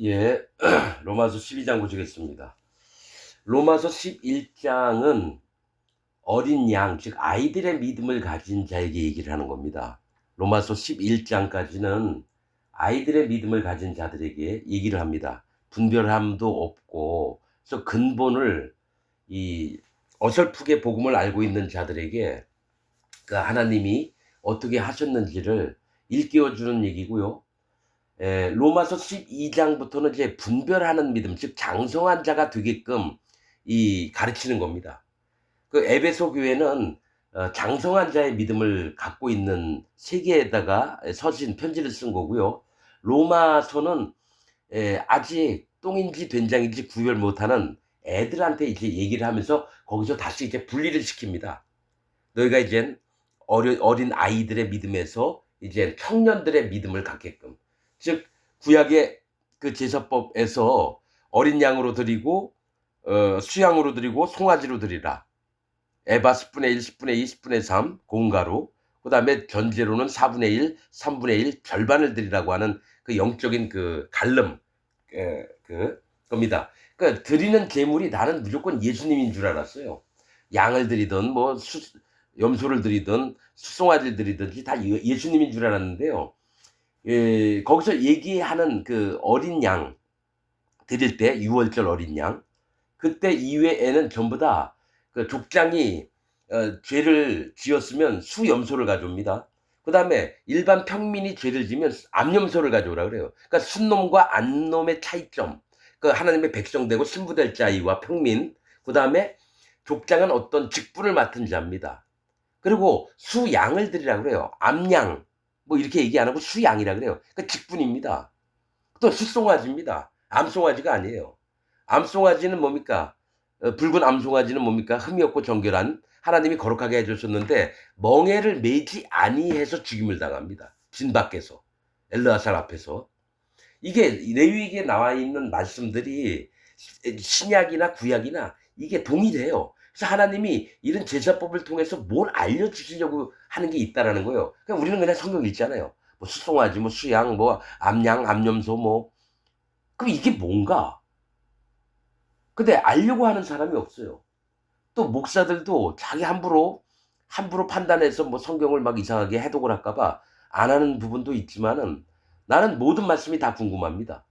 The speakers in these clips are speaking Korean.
예, 로마서 12장 보시겠습니다. 로마서 11장은 어린 양, 즉 아이들의 믿음을 가진 자에게 얘기를 하는 겁니다. 로마서 11장까지는 아이들의 믿음을 가진 자들에게 얘기를 합니다. 분별함도 없고, 그래서 근본을 이 어설프게 복음을 알고 있는 자들에게 그 하나님이 어떻게 하셨는지를 일깨워 주는 얘기고요. 로마서 12장부터는 이제 분별하는 믿음, 즉 장성한 자가 되게끔 이 가르치는 겁니다. 그 에베소 교회는 장성한 자의 믿음을 갖고 있는 세계에다가 서신 편지를 쓴 거고요. 로마서는 아직 똥인지 된장인지 구별 못하는 애들한테 이제 얘기를 하면서 거기서 다시 이제 분리를 시킵니다. 너희가 이젠 어린 아이들의 믿음에서 이제 청년들의 믿음을 갖게끔, 즉 구약의 그 제사법에서 어린 양으로 드리고 수양으로 드리고 송아지로 드리라. 에바 10분의 1, 10분의 2, 10분의 3 공가로, 그 다음에 전제로는 4분의 1, 3분의 1 절반을 드리라고 하는 그 영적인 그 갈름, 그 겁니다. 그러니까 드리는 제물이 나는 무조건 예수님인 줄 알았어요. 양을 드리든 뭐 염소를 드리든 수송아지를 드리든지 다 예수님인 줄 알았는데요. 거기서 얘기하는 그 어린 양 드릴 때, 유월절 어린 양, 그때 이외에는 전부 다 그 족장이 죄를 지었으면 수염소를 가져옵니다. 그 다음에 일반 평민이 죄를 지면 암염소를 가져오라 그래요. 그러니까 순놈과 암놈의 차이점, 그 하나님의 백성 되고 신부될 자이와 평민, 그 다음에 족장은 어떤 직분을 맡은 자입니다. 그리고 수양을 드리라 그래요. 암양 뭐 이렇게 얘기 안 하고 수양이라 그래요. 그 직분입니다. 또 숫송아지입니다. 암송아지가 아니에요. 암송아지는 뭡니까? 붉은 암송아지는 뭡니까? 흠이 없고 정결한 하나님이 거룩하게 해주셨는데 멍에를 매지 아니해서 죽임을 당합니다. 진 밖에서, 엘르아살 앞에서. 이게 레위기에 나와 있는 말씀들이 신약이나 구약이나 이게 동일해요. 그래서 하나님이 이런 제사법을 통해서 뭘 알려주시려고 하는 게 있다라는 거예요. 그러니까 우리는 그냥 성경 읽잖아요. 뭐 수송아지, 뭐 수양, 뭐 암양, 암염소, 뭐. 그럼 이게 뭔가? 근데 알려고 하는 사람이 없어요. 또 목사들도 자기 함부로 판단해서 뭐 성경을 막 이상하게 해독을 할까봐 안 하는 부분도 있지만은 나는 모든 말씀이 다 궁금합니다.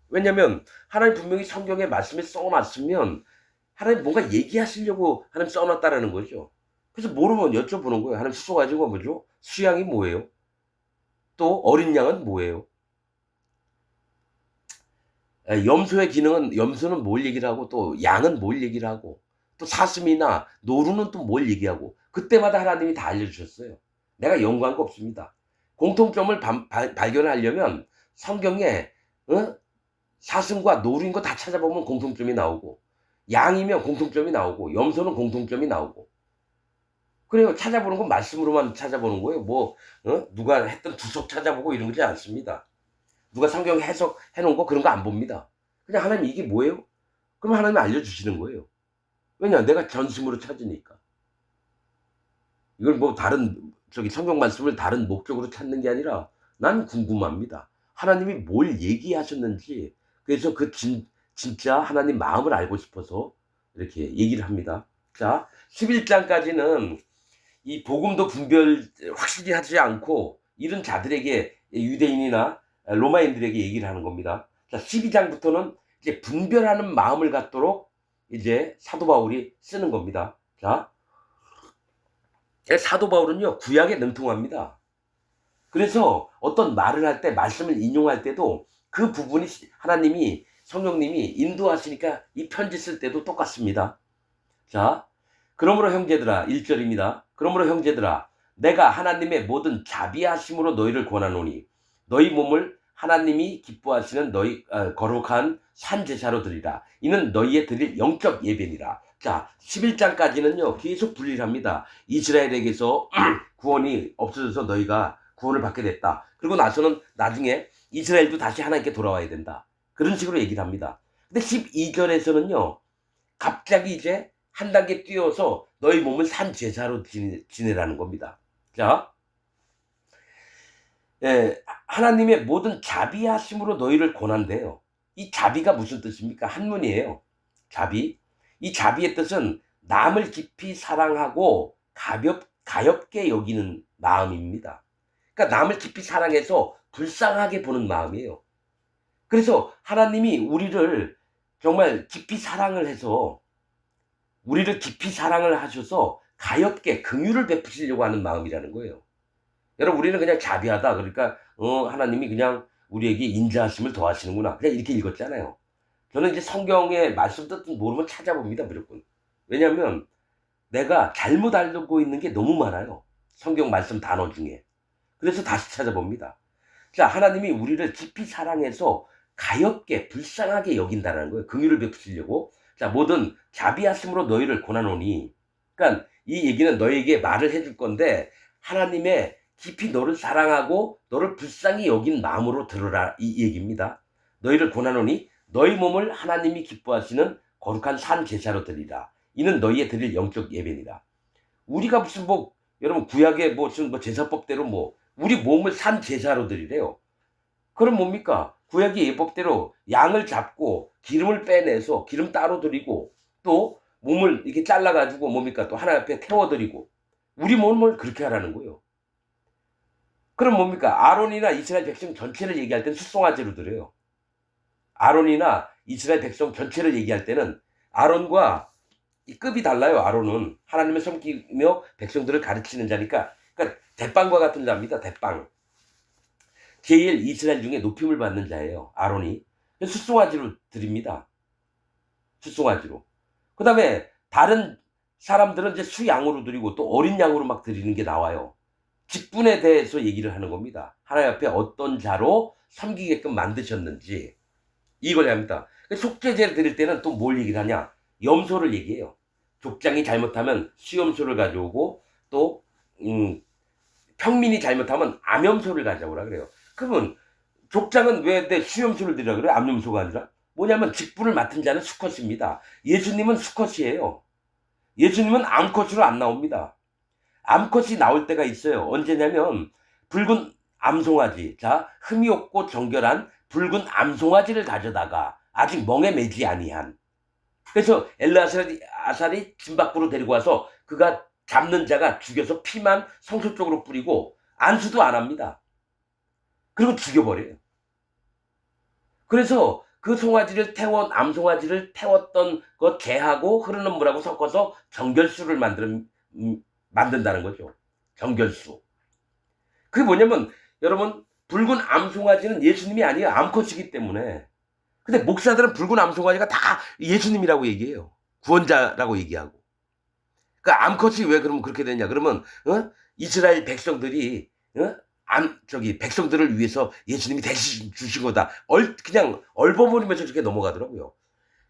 왜냐면 하나님 분명히 성경에 말씀에 써놨으면 하나님 뭔가 얘기하시려고 하나님 써놨다라는 거죠. 그래서 모르면 여쭤보는 거예요. 하나님 수송아지가 뭐죠? 수양이 뭐예요? 또 어린 양은 뭐예요? 염소의 기능은, 염소는 뭘 얘기를 하고 또 양은 뭘 얘기를 하고 또 사슴이나 노루는 또 뭘 얘기하고, 그때마다 하나님이 다 알려주셨어요. 내가 연구한 거 없습니다. 공통점을 발견하려면 성경에 사슴과 노루인 거 다 찾아보면 공통점이 나오고, 양이면 공통점이 나오고, 염소는 공통점이 나오고. 그래요. 찾아보는 건 말씀으로만 찾아보는 거예요. 뭐 누가 했던 주석 찾아보고 이런 거지 않습니다. 누가 성경 해석해 놓은 거 그런 거 안 봅니다. 그냥 하나님 이게 뭐예요? 그럼 하나님이 알려주시는 거예요. 왜냐? 내가 전심으로 찾으니까. 이걸 뭐 다른 저기 성경 말씀을 다른 목적으로 찾는 게 아니라 난 궁금합니다. 하나님이 뭘 얘기하셨는지. 그래서 그 진짜 하나님 마음을 알고 싶어서 이렇게 얘기를 합니다. 자, 11장까지는 이 복음도 분별 확실히 하지 않고 이런 자들에게, 유대인이나 로마인들에게 얘기를 하는 겁니다. 자, 12장부터는 이제 분별하는 마음을 갖도록 이제 사도 바울이 쓰는 겁니다. 자, 사도 바울은요, 구약에 능통합니다. 그래서 어떤 말을 할 때, 말씀을 인용할 때도 그 부분이 하나님이, 성령님이 인도하시니까 이 편지 쓸 때도 똑같습니다. 자, 그러므로 형제들아, 1절입니다. 그러므로 형제들아, 내가 하나님의 모든 자비하심으로 너희를 권하노니 너희 몸을 하나님이 기뻐하시는 너희 거룩한 산제사로 드리라. 이는 너희의 드릴 영적 예배니라. 자, 11장까지는요 계속 분리를 합니다. 이스라엘에게서 구원이 없어져서 너희가 구원을 받게 됐다. 그리고 나서는 나중에 이스라엘도 다시 하나님께 돌아와야 된다. 그런 식으로 얘기를 합니다. 근데 12절에서는요 갑자기 이제 한 단계 뛰어서 너희 몸을 산 제사로 지내라는 겁니다. 자, 하나님의 모든 자비하심으로 너희를 권한대요. 이 자비가 무슨 뜻입니까? 한문이에요. 자비. 이 자비의 뜻은 남을 깊이 사랑하고 가엽게 여기는 마음입니다. 그러니까 남을 깊이 사랑해서 불쌍하게 보는 마음이에요. 그래서 하나님이 우리를 정말 깊이 사랑을 해서 우리를 깊이 사랑을 하셔서 가엽게 긍휼을 베푸시려고 하는 마음이라는 거예요. 여러분 우리는 그냥 자비하다 그러니까 하나님이 그냥 우리에게 인자하심을 더하시는구나 그냥 이렇게 읽었잖아요. 저는 이제 성경의 말씀 뜻은 모르면 찾아봅니다 무조건. 왜냐하면 내가 잘못 알고 있는 게 너무 많아요. 성경 말씀 단어 중에. 그래서 다시 찾아봅니다. 자, 하나님이 우리를 깊이 사랑해서 가엽게 불쌍하게 여긴다는 거예요. 긍휼을 베푸시려고. 자, 모든 자비하심으로 너희를 권하노니. 그러니까 이 얘기는 너에게 말을 해줄 건데 하나님의 깊이 너를 사랑하고 너를 불쌍히 여긴 마음으로 들으라 이 얘기입니다. 너희를 권하노니 너희 몸을 하나님이 기뻐하시는 거룩한 산 제사로 드리라. 이는 너희의 드릴 영적 예배니라. 우리가 무슨 여러분 구약의 무슨 제사법대로 우리 몸을 산 제사로 드리래요. 그럼 뭡니까? 구약의 예법대로 양을 잡고 기름을 빼내서 기름 따로 드리고 또 몸을 이렇게 잘라가지고 뭡니까? 또 하나님 앞에 태워드리고 우리 몸을 그렇게 하라는 거예요. 그럼 뭡니까? 아론이나 이스라엘 백성 전체를 얘기할 때는 수송아지로 드려요. 아론이나 이스라엘 백성 전체를 얘기할 때는 아론과 이 급이 달라요. 아론은 하나님을 섬기며 백성들을 가르치는 자니까 그러니까 대빵과 같은 자입니다. 대빵. 제일 이스라엘 중에 높임을 받는 자예요. 아론이. 수송아지로 드립니다. 수송아지로. 그 다음에 다른 사람들은 이제 수양으로 드리고 또 어린 양으로 막 드리는 게 나와요. 직분에 대해서 얘기를 하는 겁니다. 하나님 앞에 어떤 자로 섬기게끔 만드셨는지 이걸 합니다. 속죄제를 드릴 때는 또 뭘 얘기를 하냐? 염소를 얘기해요. 족장이 잘못하면 수염소를 가져오고 또 평민이 잘못하면 암염소를 가져오라 그래요. 그러면 족장은 왜 내 수염소를 드리라 그래요? 암염소가 아니라? 뭐냐면 직분을 맡은 자는 수컷입니다. 예수님은 수컷이에요. 예수님은 암컷으로 안 나옵니다. 암컷이 나올 때가 있어요. 언제냐면 붉은 암송아지, 자 흠이 없고 정결한 붉은 암송아지를 가져다가 아직 멍에 매지 아니한. 그래서 엘르아살이 진 밖으로 데리고 와서 그가 잡는 자가 죽여서 피만 성소 쪽으로 뿌리고 안수도 안 합니다. 그리고 죽여버려요. 그래서 그 송아지를 암송아지를 태웠던 그 개하고 흐르는 물하고 섞어서 정결수를 만든다는 거죠. 정결수. 그게 뭐냐면 여러분 붉은 암송아지는 예수님이 아니에요. 암컷이기 때문에. 근데 목사들은 붉은 암송아지가 다 예수님이라고 얘기해요. 구원자라고 얘기하고. 그 암컷이 왜 그러면 그렇게 되냐? 그러면 이스라엘 백성들이 백성들을 위해서 예수님이 대신 주신 거다. 그냥 얼버무리면서 이렇게 넘어가더라고요.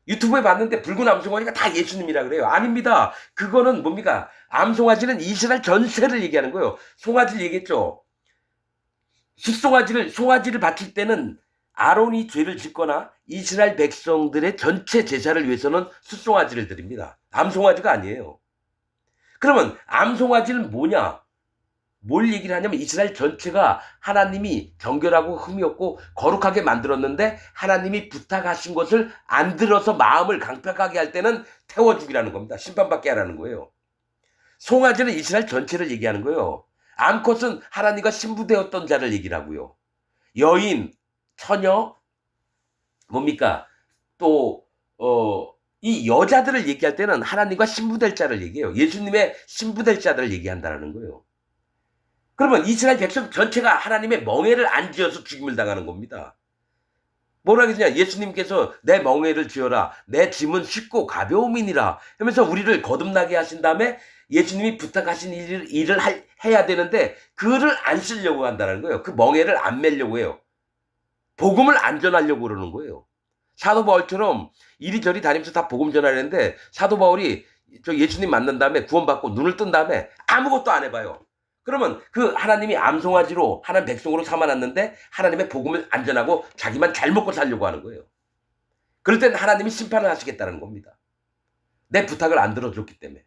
유튜브에 봤는데 붉은 암송아지가 다 예수님이라 그래요. 아닙니다. 그거는 뭡니까? 암송아지는 이스라엘 전체를 얘기하는 거예요. 송아지를 얘기했죠. 송아지를 바칠 때는 아론이 죄를 짓거나 이스라엘 백성들의 전체 제사를 위해서는 숫송아지를 드립니다. 암송아지가 아니에요. 그러면 암송아지는 뭐냐? 뭘 얘기를 하냐면 이스라엘 전체가 하나님이 정결하고 흠이 없고 거룩하게 만들었는데 하나님이 부탁하신 것을 안 들어서 마음을 강팍하게 할 때는 태워 죽이라는 겁니다. 심판받게 하라는 거예요. 송아지는 이스라엘 전체를 얘기하는 거예요. 암컷은 하나님과 신부되었던 자를 얘기를 하고요. 여인, 처녀, 뭡니까? 또 이 여자들을 얘기할 때는 하나님과 신부될 자를 얘기해요. 예수님의 신부될 자들을 얘기한다는 거예요. 그러면 이스라엘 백성 전체가 하나님의 멍에를 안 지어서 죽임을 당하는 겁니다. 뭐라 그러냐? 예수님께서 내 멍에를 지어라. 내 짐은 쉽고 가벼움이니라 하면서 우리를 거듭나게 하신 다음에 예수님이 부탁하신 일을 해야 되는데 그를 안 쓰려고 한다는 거예요. 그 멍에를 안 매려고 해요. 복음을 안 전하려고 그러는 거예요. 사도 바울처럼 이리저리 다니면서 다 복음 전하려는데 사도 바울이 예수님 만난 다음에 구원받고 눈을 뜬 다음에 아무것도 안 해봐요. 그러면 그 하나님이 암송아지로 하나님 백성으로 삼아놨는데 하나님의 복음을 안 전하고 자기만 잘 먹고 살려고 하는 거예요. 그럴 땐 하나님이 심판을 하시겠다는 겁니다. 내 부탁을 안 들어줬기 때문에.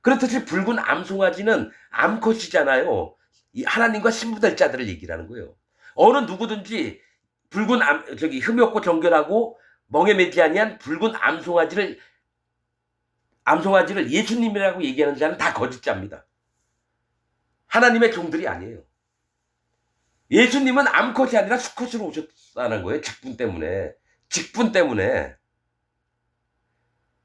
그렇듯이 붉은 암송아지는 암컷이잖아요. 이 하나님과 신부될 자들을 얘기를 하는 거예요. 어느 누구든지 붉은 흠없고 정결하고 멍에 매지 아니한 붉은 암송아지를 예수님이라고 얘기하는 자는 다 거짓자입니다. 하나님의 종들이 아니에요. 예수님은 암컷이 아니라 수컷으로 오셨다는 거예요. 직분 때문에.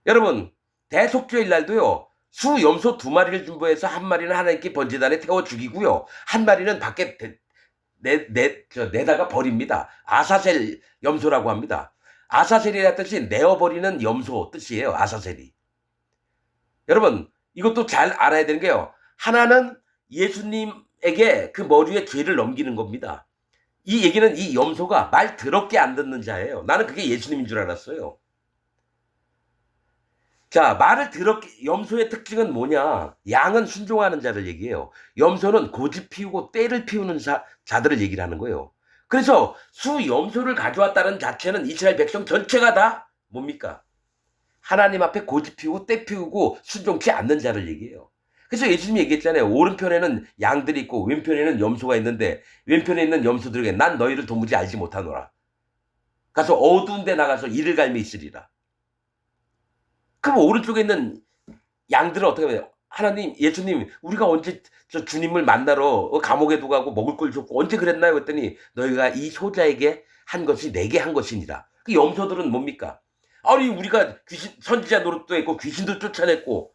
여러분, 대속죄일 날도요, 수 염소 2마리를 준비해서 한 마리는 하나님께 번제단에 태워 죽이고요, 한 마리는 밖에 내다가 버립니다. 아사셀 염소라고 합니다. 아사셀이라는 뜻이 내어버리는 염소 뜻이에요. 아사셀이. 여러분, 이것도 잘 알아야 되는 게요, 하나는 예수님에게 그 머리에 죄를 넘기는 겁니다. 이 얘기는 이 염소가 말 더럽게 안 듣는 자예요. 나는 그게 예수님인 줄 알았어요. 자, 염소의 특징은 뭐냐? 양은 순종하는 자를 얘기해요. 염소는 고집 피우고 때를 피우는 자들을 얘기를 하는 거예요. 그래서 염소를 가져왔다는 자체는 이스라엘 백성 전체가 다 뭡니까? 하나님 앞에 고집 피우고 때 피우고 순종치 않는 자를 얘기해요. 그래서 예수님이 얘기했잖아요. 오른편에는 양들이 있고 왼편에는 염소가 있는데, 왼편에 있는 염소들에게 난 너희를 도무지 알지 못하노라. 가서 어두운 데 나가서 이를 갈며 있으리라. 그럼 오른쪽에 있는 양들은 어떻게 해요? 예수님, 우리가 언제 저 주님을 만나러 감옥에도 가고 먹을 걸 줬고 언제 그랬나요? 그랬더니 너희가 이 소자에게 한 것이 내게 한 것이니라. 그 염소들은 뭡니까? 아니, 우리가 선지자 노릇도 했고 귀신도 쫓아냈고,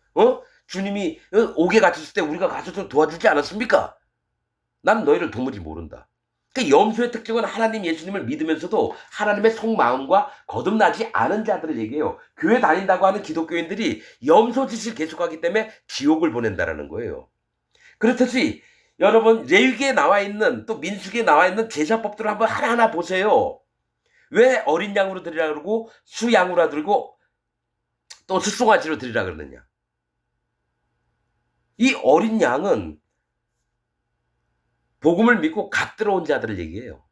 주님이 옥에 갇혔을 때 우리가 가서 좀 도와주지 않았습니까? 난 너희를 도무지 모른다. 그 염소의 특징은 하나님 예수님을 믿으면서도 하나님의 속마음과 거듭나지 않은 자들을 얘기해요. 교회 다닌다고 하는 기독교인들이 염소 짓을 계속하기 때문에 지옥을 보낸다라는 거예요. 그렇듯이 여러분, 레위기에 나와 있는, 또 민수기에 나와 있는 제사법들을 한번 하나하나 보세요. 왜 어린 양으로 드리라 그러고 수양으로 드리고 또 숫송아지로 드리라 그러느냐? 이 어린 양은 복음을 믿고 갓 들어온 자들을 얘기해요.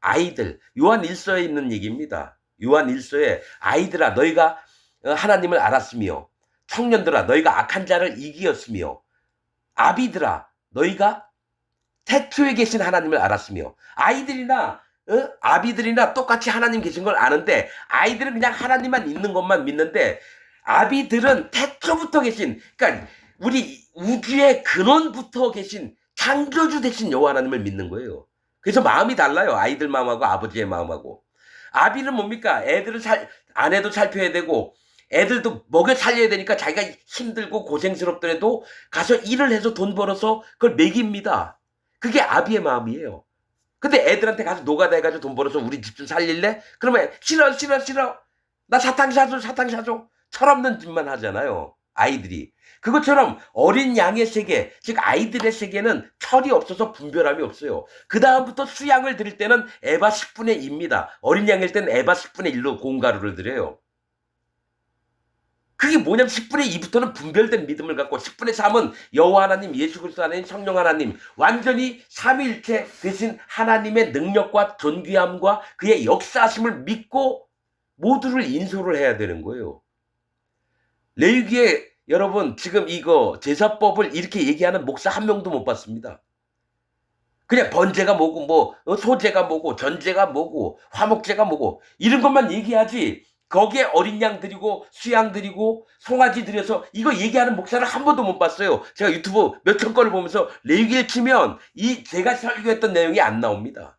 아이들, 요한 1서에 있는 얘기입니다. 요한 1서에 아이들아 너희가 하나님을 알았으며, 청년들아 너희가 악한 자를 이기었으며, 아비들아 너희가 태초에 계신 하나님을 알았으며. 아이들이나 아비들이나 똑같이 하나님 계신 걸 아는데, 아이들은 그냥 하나님만 있는 것만 믿는데, 아비들은 태초부터 계신, 그러니까 우리 우주의 근원부터 계신 창조주 되신 여호와 하나님을 믿는 거예요. 그래서 마음이 달라요. 아이들 마음하고 아버지의 마음하고. 아비는 뭡니까? 아내도 살펴야 되고 애들도 먹여 살려야 되니까 자기가 힘들고 고생스럽더라도 가서 일을 해서 돈 벌어서 그걸 먹입니다. 그게 아비의 마음이에요. 근데 애들한테 가서 노가다 해가지고 돈 벌어서 우리 집 좀 살릴래? 그러면 싫어. 나 사탕 사줘. 철없는 짓만 하잖아요. 아이들이. 그것처럼 어린 양의 세계, 즉 아이들의 세계는 철이 없어서 분별함이 없어요. 그 다음부터 수양을 드릴 때는 에바 10분의 2입니다. 어린 양일 때는 에바 10분의 1로 고운가루를 드려요. 그게 뭐냐면 10분의 2부터는 분별된 믿음을 갖고, 10분의 3은 여호와 하나님, 예수 그리스도 하나님, 성령 하나님, 완전히 삼위일체 되신 하나님의 능력과 존귀함과 그의 역사하심을 믿고 모두를 인솔을 해야 되는 거예요. 레위기에 여러분, 지금 이거 제사법을 이렇게 얘기하는 목사 한 명도 못 봤습니다. 그냥 번제가 뭐고, 소제가 뭐고, 전제가 뭐고, 화목제가 뭐고, 이런 것만 얘기하지, 거기에 어린 양 드리고 수양 드리고 송아지 드려서 이거 얘기하는 목사를 한 번도 못 봤어요. 제가 유튜브 몇천 건을 보면서 레위기를 치면 제가 설교했던 내용이 안 나옵니다.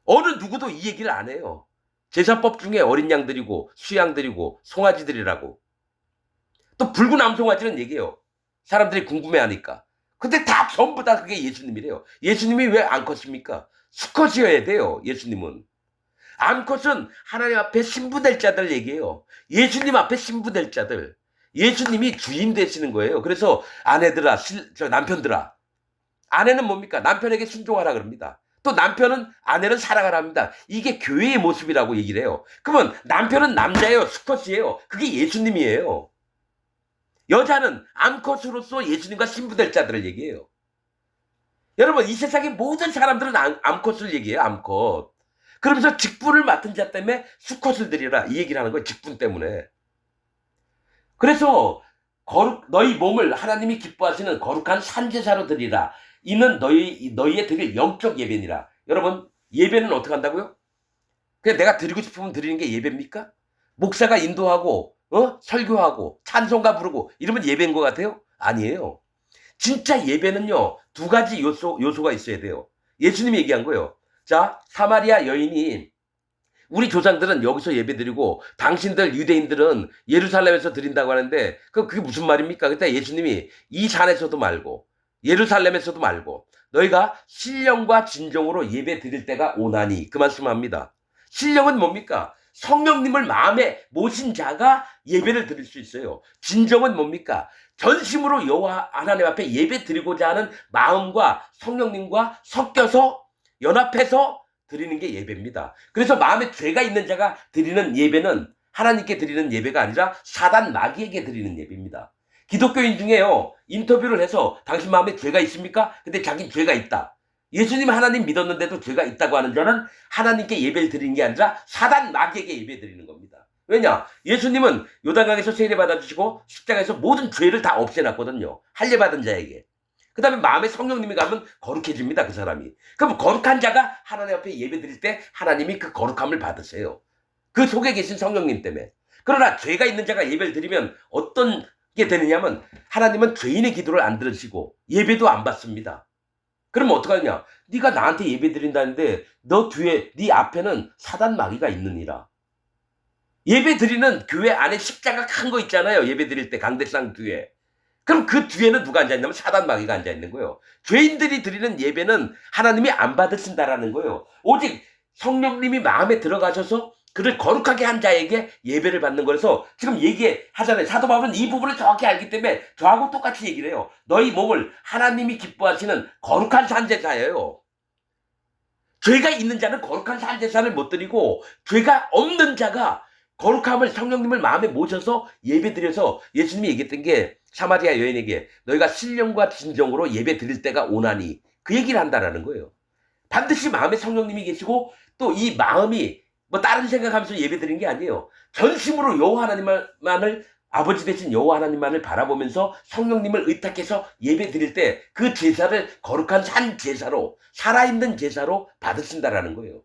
어느 누구도 이 얘기를 안 해요. 제사법 중에 어린 양 드리고 수양 드리고 송아지 드리라고. 또 붉은 암송아지는 얘기해요. 사람들이 궁금해하니까. 근데 다 전부 다 그게 예수님이래요. 예수님이 왜 암컷입니까? 수컷이어야 돼요. 예수님은. 암컷은 하나님 앞에 신부될 자들 얘기해요. 예수님 앞에 신부될 자들. 예수님이 주인 되시는 거예요. 그래서 아내들아, 남편들아. 아내는 뭡니까? 남편에게 순종하라 그럽니다. 또 남편은 아내를 사랑하라 합니다. 이게 교회의 모습이라고 얘기를 해요. 그러면 남편은 남자예요. 수컷이에요. 그게 예수님이에요. 여자는 암컷으로서 예수님과 신부될 자들을 얘기해요. 여러분, 이 세상의 모든 사람들은 암컷을 얘기해요. 암컷. 그러면서 직분을 맡은 자 때문에 수컷을 드리라, 이 얘기를 하는 거예요. 직분 때문에. 그래서 너희 몸을 하나님이 기뻐하시는 거룩한 산제사로 드리라. 이는 너희의 드릴 영적 예배니라. 여러분, 예배는 어떻게 한다고요? 그냥 내가 드리고 싶으면 드리는 게 예배입니까? 목사가 인도하고 설교하고 찬송가 부르고 이러면 예배인 것 같아요? 아니에요. 진짜 예배는요, 두 가지 요소가 있어야 돼요. 예수님이 얘기한 거예요. 자, 사마리아 여인이 우리 조상들은 여기서 예배드리고 당신들 유대인들은 예루살렘에서 드린다고 하는데 그게 무슨 말입니까? 그때 예수님이 이 산에서도 말고 예루살렘에서도 말고 너희가 신령과 진정으로 예배 드릴 때가 오나니 그 말씀합니다. 신령은 뭡니까? 성령님을 마음에 모신 자가 예배를 드릴 수 있어요. 진정은 뭡니까? 전심으로 여호와 하나님 앞에 예배 드리고자 하는 마음과 성령님과 섞여서 연합해서 드리는 게 예배입니다. 그래서 마음에 죄가 있는 자가 드리는 예배는 하나님께 드리는 예배가 아니라 사단 마귀에게 드리는 예배입니다. 기독교인 중에요, 인터뷰를 해서 당신 마음에 죄가 있습니까? 근데 자기 죄가 있다. 예수님 하나님 믿었는데도 죄가 있다고 하는 자는 하나님께 예배를 드리는 게 아니라 사단 마귀에게 예배 드리는 겁니다. 왜냐? 예수님은 요단강에서 세례 받아주시고 십자가에서 모든 죄를 다 없애놨거든요. 할례 받은 자에게. 그 다음에 마음에 성령님이 가면 거룩해집니다. 그 사람이. 그럼 거룩한 자가 하나님 앞에 예배 드릴 때 하나님이 그 거룩함을 받으세요. 그 속에 계신 성령님 때문에. 그러나 죄가 있는 자가 예배를 드리면 어떤 게 되느냐면 하나님은 죄인의 기도를 안 들으시고 예배도 안 받습니다. 그러면 어떡하냐? 네가 나한테 예배 드린다는데 너 뒤에 네 앞에는 사단 마귀가 있느니라. 예배 드리는 교회 안에 십자가 큰 거 있잖아요. 예배 드릴 때 강대상 뒤에. 그럼 그 뒤에는 누가 앉아있냐면 사단 마귀가 앉아있는 거예요. 죄인들이 드리는 예배는 하나님이 안 받으신다라는 거예요. 오직 성령님이 마음에 들어가셔서 그를 거룩하게 한 자에게 예배를 받는 거라서 지금 얘기하잖아요. 사도 바울은 이 부분을 정확히 알기 때문에 저하고 똑같이 얘기를 해요. 너희 몸을 하나님이 기뻐하시는 거룩한 산제사예요. 죄가 있는 자는 거룩한 산제사를 못 드리고 죄가 없는 자가 거룩함을 성령님을 마음에 모셔서 예배드려서 예수님이 얘기했던 게 사마리아 여인에게 너희가 신령과 진정으로 예배 드릴 때가 오나니 그 얘기를 한다라는 거예요. 반드시 마음에 성령님이 계시고 또 이 마음이 뭐 다른 생각하면서 예배 드리는 게 아니에요. 전심으로 여호와 하나님만을 아버지 되신 여호와 하나님만을 바라보면서 성령님을 의탁해서 예배 드릴 때 그 제사를 거룩한 산 제사로 살아있는 제사로 받으신다라는 거예요.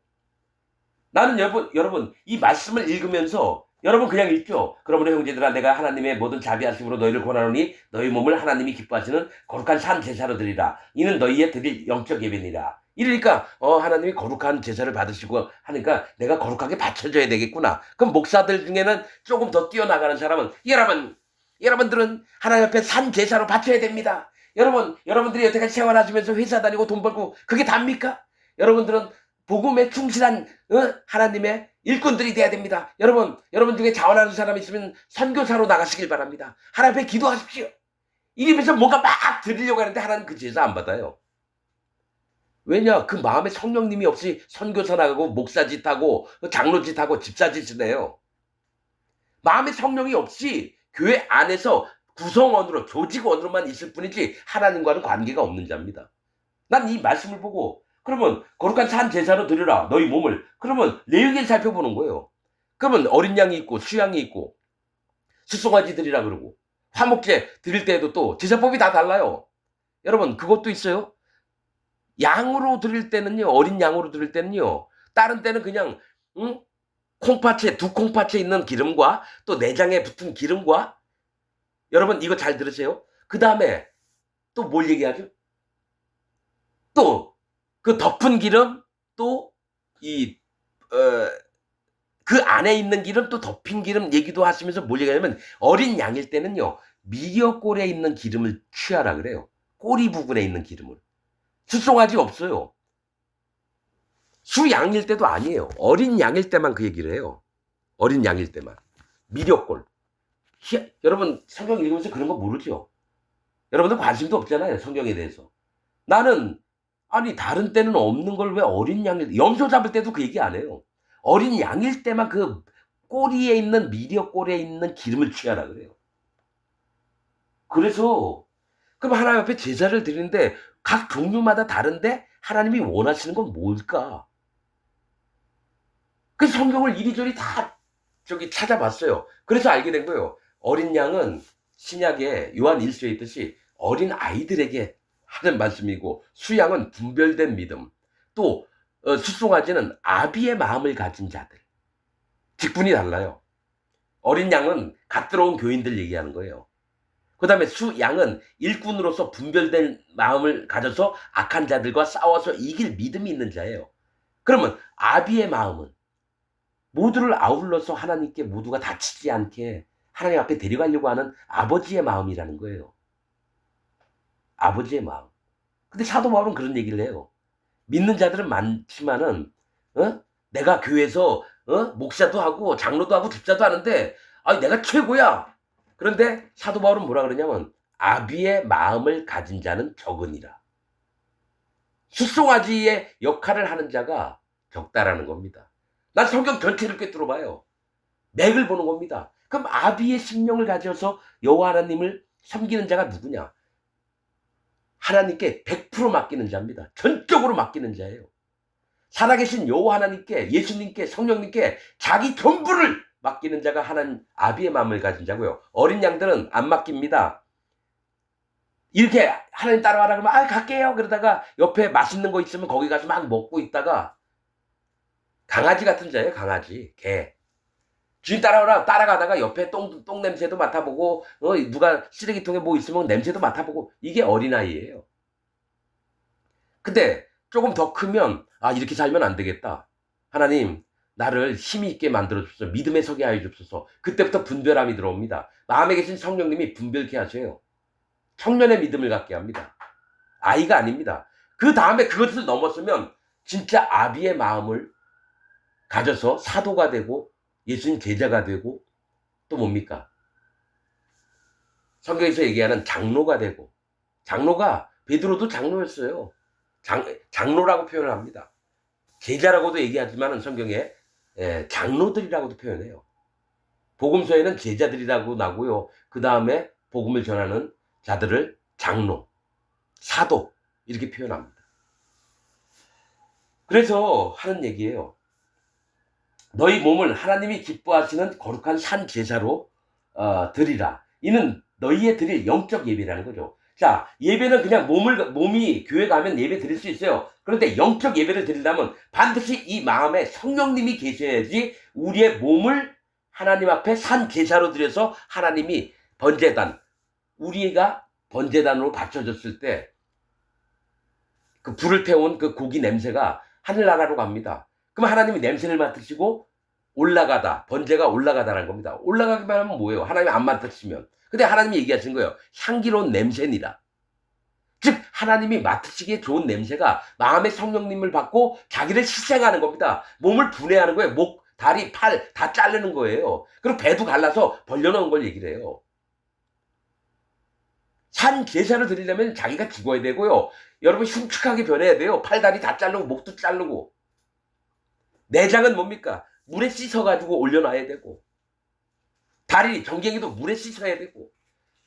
나는 여러분 이 말씀을 읽으면서 여러분 그냥 읽죠. 그러므로 형제들아 내가 하나님의 모든 자비하심으로 너희를 권하노니 너희 몸을 하나님이 기뻐하시는 거룩한 산 제사로 드리라. 이는 너희의 드릴 영적 예배니라. 이러니까 하나님이 거룩한 제사를 받으시고 하니까 내가 거룩하게 바쳐줘야 되겠구나. 그럼 목사들 중에는 조금 더 뛰어나가는 사람은 여러분들은 하나님 앞에 산 제사로 바쳐야 됩니다. 여러분들이 여태까지 생활하시면서 회사 다니고 돈 벌고 그게 답니까? 여러분들은 복음에 충실한 하나님의 일꾼들이 돼야 됩니다. 여러분 중에 자원하는 사람 있으면 선교사로 나가시길 바랍니다. 하나님 앞에 기도하십시오. 이러면서 뭔가 막 드리려고 하는데 하나님 그 제사 안 받아요. 왜냐? 그 마음에 성령님이 없이 선교사 나가고 목사짓하고 장로짓하고 집사짓을 해요. 마음에 성령이 없이 교회 안에서 구성원으로 조직원으로만 있을 뿐이지 하나님과는 관계가 없는 자입니다. 난 이 말씀을 보고 그러면 거룩한 산 제사로 드리라 너희 몸을. 그러면 레위기를 살펴보는 거예요. 그러면 어린 양이 있고 수양이 있고 수송아지 드리라 그러고 화목제 드릴 때에도 또 제사법이 다 달라요. 여러분 그것도 있어요. 양으로 드릴 때는요, 어린 양으로 드릴 때는요, 다른 때는 그냥 콩팥에 두 콩팥에 있는 기름과 또 내장에 붙은 기름과 여러분 이거 잘 들으세요. 그 다음에 또 뭘 얘기하죠? 또 그 덮은 기름, 또 그 안에 있는 기름, 또 덮인 기름 얘기도 하시면서 뭘 얘기하냐면 어린 양일 때는요, 미려골에 있는 기름을 취하라 그래요. 꼬리 부분에 있는 기름을. 수송아지 없어요. 수양일 때도 아니에요. 어린 양일 때만 그 얘기를 해요. 어린 양일 때만. 미려골. 여러분 성경 읽으면서 그런 거 모르죠? 여러분들 관심도 없잖아요. 성경에 대해서. 나는 아니 다른 때는 없는 걸 왜 어린 양일 염소 잡을 때도 그 얘기 안 해요. 어린 양일 때만 그 꼬리에 있는 미려골에 있는 기름을 취하라 그래요. 그래서 그럼 하나님 앞에 제사를 드리는데 각 종류마다 다른데 하나님이 원하시는 건 뭘까? 그래서 성경을 이리저리 다 찾아봤어요. 그래서 알게 된 거예요. 어린 양은 신약에 요한 1서에 있듯이 어린 아이들에게 하는 말씀이고 수양은 분별된 믿음. 또 수송아지는 아비의 마음을 가진 자들. 직분이 달라요. 어린 양은 갓 들어온 교인들 얘기하는 거예요. 그 다음에 양은 일꾼으로서 분별된 마음을 가져서 악한 자들과 싸워서 이길 믿음이 있는 자예요. 그러면 아비의 마음은 모두를 아울러서 하나님께 모두가 다치지 않게 하나님 앞에 데려가려고 하는 아버지의 마음이라는 거예요. 아버지의 마음. 근데 사도 바울은 그런 얘기를 해요. 믿는 자들은 많지만은 내가 교회에서 목사도 하고 장로도 하고 집사도 하는데 내가 최고야. 그런데 사도 바울은 뭐라 그러냐면 아비의 마음을 가진 자는 적으니라. 수송아지의 역할을 하는 자가 적다라는 겁니다. 난 성경 전체를 꿰뚫어 봐요. 맥을 보는 겁니다. 그럼 아비의 심령을 가져서 여호와 하나님을 섬기는 자가 누구냐? 하나님께 100% 맡기는 자입니다. 전적으로 맡기는 자예요. 살아계신 여호와 하나님께, 예수님께, 성령님께 자기 전부를 맡기는 자가 하나님 아비의 마음을 가진 자고요. 어린 양들은 안 맡깁니다. 이렇게 하나님 따라와라 그러면 갈게요. 그러다가 옆에 맛있는 거 있으면 거기 가서 막 먹고 있다가 강아지 같은 자예요. 강아지, 개. 주인 따라오라 따라가다가 옆에 똥 냄새도 맡아보고 누가 쓰레기통에 뭐 있으면 냄새도 맡아보고 이게 어린아이예요. 근데 조금 더 크면 이렇게 살면 안 되겠다. 하나님 나를 힘이 있게 만들어 주소서. 믿음에 서게 하여 주소서. 그때부터 분별함이 들어옵니다. 마음에 계신 성령님이 분별케 하세요. 청년의 믿음을 갖게 합니다. 아이가 아닙니다. 그 다음에 그것을 넘었으면 진짜 아비의 마음을 가져서 사도가 되고 예수님 제자가 되고 또 뭡니까? 성경에서 얘기하는 장로가 되고, 장로가 베드로도 장로였어요. 장로라고 표현을 합니다. 제자라고도 얘기하지만 성경에 장로들이라고도 표현해요. 복음서에는 제자들이라고 나고요. 그 다음에 복음을 전하는 자들을 장로, 사도 이렇게 표현합니다. 그래서 하는 얘기예요. 너희 몸을 하나님이 기뻐하시는 거룩한 산 제사로 드리라. 이는 너희의 드릴 영적 예배라는 거죠. 자, 예배는 그냥 몸이 교회 가면 예배 드릴 수 있어요. 그런데 영적 예배를 드리려면 반드시 이 마음에 성령님이 계셔야지 우리의 몸을 하나님 앞에 산 제사로 드려서 하나님이 번제단, 우리가 번제단으로 바쳐졌을 때 그 불을 태운 그 고기 냄새가 하늘나라로 갑니다. 그럼 하나님이 냄새를 맡으시고 올라가다, 번제가 올라가다라는 겁니다. 올라가기만 하면 뭐예요? 하나님이 안 맡으시면. 근데 하나님이 얘기하신 거예요. 향기로운 냄새니라. 즉 하나님이 맡으시기에 좋은 냄새가 마음의 성령님을 받고 자기를 희생하는 겁니다. 몸을 분해하는 거예요. 목, 다리, 팔 다 자르는 거예요. 그리고 배도 갈라서 벌려놓은 걸 얘기를 해요. 산 제사를 드리려면 자기가 죽어야 되고요. 여러분 흉측하게 변해야 돼요. 팔, 다리 다 자르고 목도 자르고. 내장은 뭡니까? 물에 씻어가지고 올려놔야 되고, 다리, 정갱이도 물에 씻어야 되고,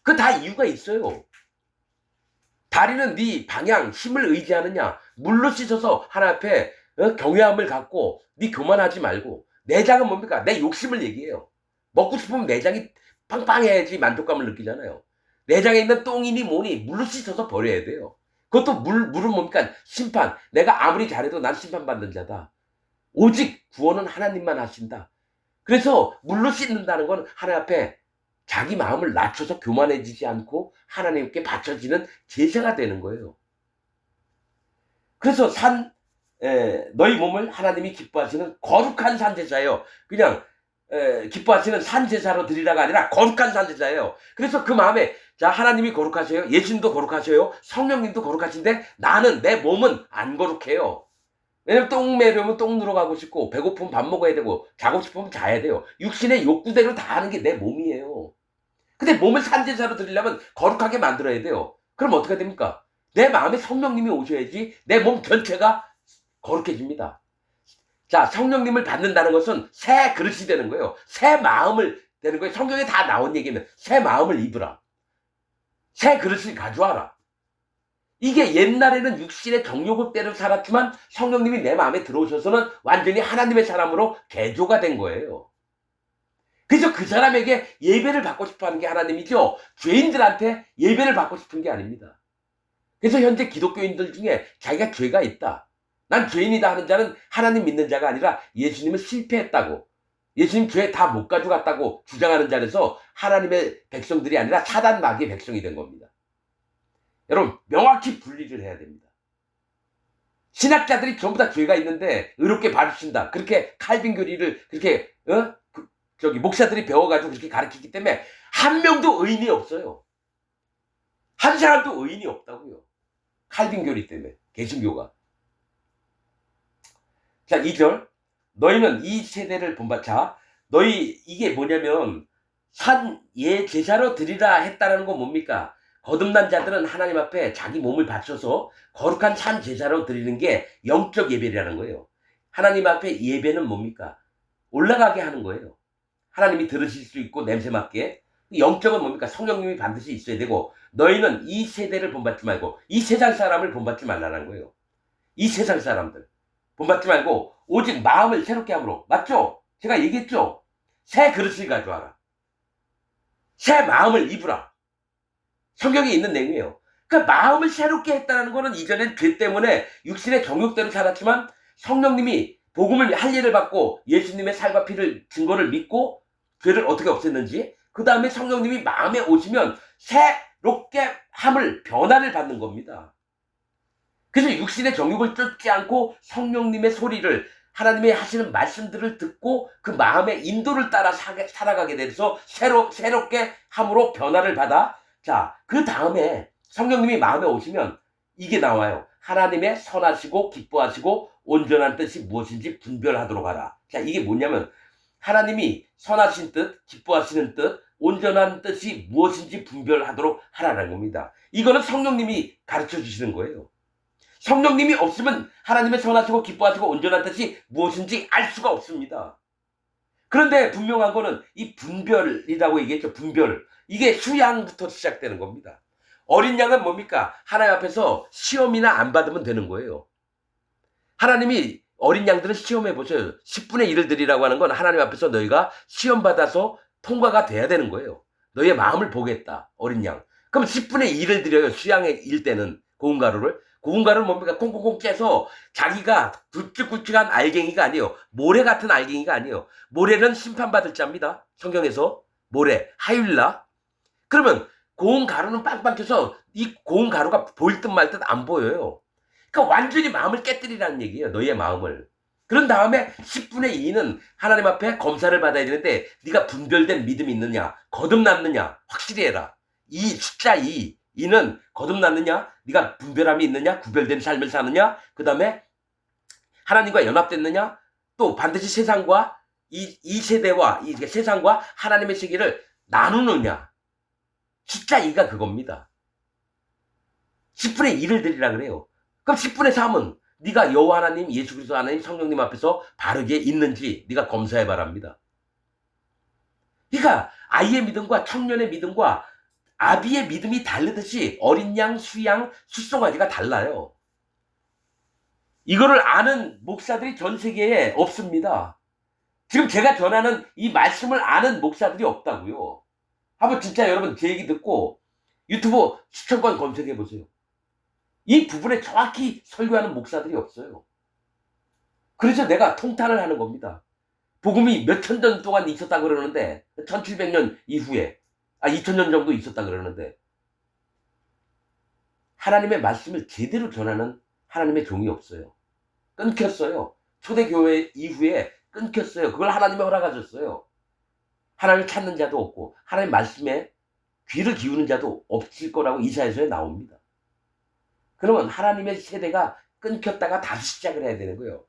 그 다 이유가 있어요. 다리는 네 방향, 힘을 의지하느냐, 물로 씻어서 하나님 앞에 경외함을 갖고 네 교만하지 말고. 내장은 뭡니까? 내 욕심을 얘기해요. 먹고 싶으면 내장이 빵빵해야지 만족감을 느끼잖아요. 내장에 있는 똥이니 뭐니 물로 씻어서 버려야 돼요. 그것도 물은 뭡니까? 심판. 내가 아무리 잘해도 난 심판받는 자다. 오직 구원은 하나님만 하신다. 그래서 물로 씻는다는 건 하나님 앞에 자기 마음을 낮춰서 교만해지지 않고 하나님께 바쳐지는 제사가 되는 거예요. 그래서 너희 몸을 하나님이 기뻐하시는 거룩한 산제사예요. 그냥 기뻐하시는 산제사로 드리라가 아니라 거룩한 산제사예요. 그래서 그 마음에 자 하나님이 거룩하세요. 예수님도 거룩하세요. 성령님도 거룩하신데 나는 내 몸은 안 거룩해요. 왜냐면 똥 매려면 똥 누러 가고 싶고 배고프면 밥 먹어야 되고 자고 싶으면 자야 돼요. 육신의 욕구대로 다 하는 게 내 몸이에요. 근데 몸을 산제사로 드리려면 거룩하게 만들어야 돼요. 그럼 어떻게 됩니까? 내 마음에 성령님이 오셔야지 내 몸 전체가 거룩해집니다. 자, 성령님을 받는다는 것은 새 그릇이 되는 거예요. 새 마음을 되는 거예요. 성경에 다 나온 얘기는 새 마음을 입으라. 새 그릇을 가져와라. 이게 옛날에는 육신의 정욕대로 살았지만 성령님이 내 마음에 들어오셔서는 완전히 하나님의 사람으로 개조가 된 거예요. 그래서 그 사람에게 예배를 받고 싶어 하는 게 하나님이죠. 죄인들한테 예배를 받고 싶은 게 아닙니다. 그래서 현재 기독교인들 중에 자기가 죄가 있다. 난 죄인이다 하는 자는 하나님 믿는 자가 아니라 예수님은 실패했다고, 예수님 죄 다 못 가져갔다고 주장하는 자라서 하나님의 백성들이 아니라 사단 마귀의 백성이 된 겁니다. 여러분, 명확히 분리를 해야 됩니다. 신학자들이 전부 다 죄가 있는데 의롭게 봐주신다, 그렇게 칼빈 교리를 그렇게 목사들이 배워가지고 그렇게 가르치기 때문에 한 명도 의인이 없어요. 한 사람도 의인이 없다고요. 칼빈 교리 때문에, 개신교가. 자, 2절. 너희는 이 세대를 본받자. 너희, 이게 뭐냐면 산 예 제사로 드리라 했다라는 건 뭡니까? 거듭난 자들은 하나님 앞에 자기 몸을 바쳐서 거룩한 산 제사로 드리는 게 영적 예배라는 거예요. 하나님 앞에 예배는 뭡니까? 올라가게 하는 거예요. 하나님이 들으실 수 있고 냄새 맡게. 영적은 뭡니까? 성령님이 반드시 있어야 되고, 너희는 이 세대를 본받지 말고 이 세상 사람을 본받지 말라는 거예요. 이 세상 사람들 본받지 말고 오직 마음을 새롭게 함으로. 맞죠? 제가 얘기했죠? 새 그릇을 가져와라. 새 마음을 입으라. 성경에 있는 내용이에요. 그러니까 마음을 새롭게 했다는 거는 이전엔 죄 때문에 육신의 정욕대로 살았지만 성령님이 복음을 할 일을 받고 예수님의 살과 피를 증거를 믿고 죄를 어떻게 없앴는지, 그 다음에 성령님이 마음에 오시면 새롭게 함을, 변화를 받는 겁니다. 그래서 육신의 정욕을 쫓지 않고 성령님의 소리를, 하나님의 하시는 말씀들을 듣고 그 마음의 인도를 따라 살아가게 돼서 새롭게 함으로 변화를 받아. 자, 그 다음에 성령님이 마음에 오시면 이게 나와요. 하나님의 선하시고 기뻐하시고 온전한 뜻이 무엇인지 분별하도록 하라. 자, 이게 뭐냐면 하나님이 선하신 뜻, 기뻐하시는 뜻, 온전한 뜻이 무엇인지 분별하도록 하라는 겁니다. 이거는 성령님이 가르쳐 주시는 거예요. 성령님이 없으면 하나님의 선하시고 기뻐하시고 온전한 뜻이 무엇인지 알 수가 없습니다. 그런데 분명한 거는 이 분별이라고 얘기했죠. 분별. 이게 수양부터 시작되는 겁니다. 어린 양은 뭡니까? 하나님 앞에서 시험이나 안 받으면 되는 거예요. 하나님이 어린 양들은 시험해 보세요. 10분의 1을 드리라고 하는 건 하나님 앞에서 너희가 시험 받아서 통과가 돼야 되는 거예요. 너희의 마음을 보겠다, 어린 양. 그럼 10분의 1을 드려요. 수양의 일 때는 고운 가루를. 고운 가루는 뭡니까? 콩콩콩 째서 자기가 굵직굵직한 알갱이가 아니에요. 모래 같은 알갱이가 아니에요. 모래는 심판받을 자입니다. 성경에서 모래, 하율라. 그러면 고운 가루는 빵빵 쪄서 이 고운 가루가 보일 듯 말 듯 안 보여요. 그러니까 완전히 마음을 깨뜨리라는 얘기예요. 너희의 마음을. 그런 다음에 10분의 2는 하나님 앞에 검사를 받아야 되는데 네가 분별된 믿음이 있느냐, 거듭났느냐 확실히 해라. 이 숫자 2는 거듭났느냐, 네가 분별함이 있느냐, 구별된 삶을 사느냐, 그 다음에 하나님과 연합됐느냐, 또 반드시 세상과 이 세대와 이 세상과 하나님의 세계를 나누느냐. 숫자 2가 그겁니다. 10분의 1을 드리라 그래요. 그럼 10분의 3은 네가 여호와 하나님, 예수 그리스도 하나님, 성령님 앞에서 바르게 있는지 네가 검사해 바랍니다. 그러니까 아이의 믿음과 청년의 믿음과 아비의 믿음이 다르듯이 어린 양, 수양, 숫송아지가 달라요. 이거를 아는 목사들이 전 세계에 없습니다. 지금 제가 전하는 이 말씀을 아는 목사들이 없다고요. 한번 진짜 여러분 제 얘기 듣고 유튜브 추천권 검색해 보세요. 이 부분에 정확히 설교하는 목사들이 없어요. 그래서 내가 통탄을 하는 겁니다. 복음이 몇천 년 동안 있었다 그러는데, 1700년 이후에, 2000년 정도 있었다 그러는데, 하나님의 말씀을 제대로 전하는 하나님의 종이 없어요. 끊겼어요. 초대교회 이후에 끊겼어요. 그걸 하나님이 허락하셨어요. 하나님을 찾는 자도 없고 하나님 말씀에 귀를 기우는 자도 없을 거라고 이사야서에 나옵니다. 그러면 하나님의 세대가 끊겼다가 다시 시작을 해야 되는 거예요.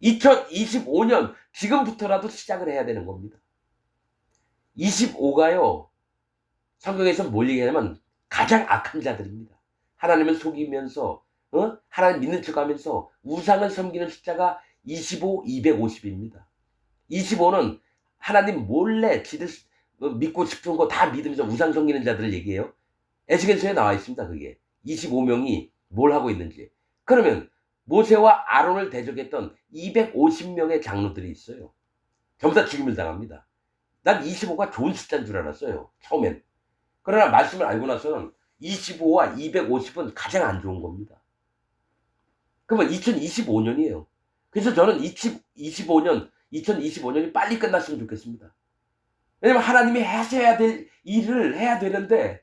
2025년 지금부터라도 시작을 해야 되는 겁니다. 25가요. 성경에서 뭘 얘기하냐면 가장 악한 자들입니다. 하나님을 속이면서 하나님 믿는 척하면서 우상을 섬기는 숫자가 25, 250입니다. 25는 하나님 몰래 지들 믿고 싶은 거 다 믿으면서 우상 섬기는 자들을 얘기해요. 에스겔서에 나와 있습니다. 그게 25명이 뭘 하고 있는지. 그러면 모세와 아론을 대적했던 250명의 장로들이 있어요. 전부 다 죽임을 당합니다. 난 25가 좋은 숫자인 줄 알았어요. 처음엔. 그러나 말씀을 알고 나서는 25와 250은 가장 안 좋은 겁니다. 그러면 2025년이에요. 그래서 저는 2025년이 빨리 끝났으면 좋겠습니다. 왜냐면 하나님이 하셔야 될 일을 해야 되는데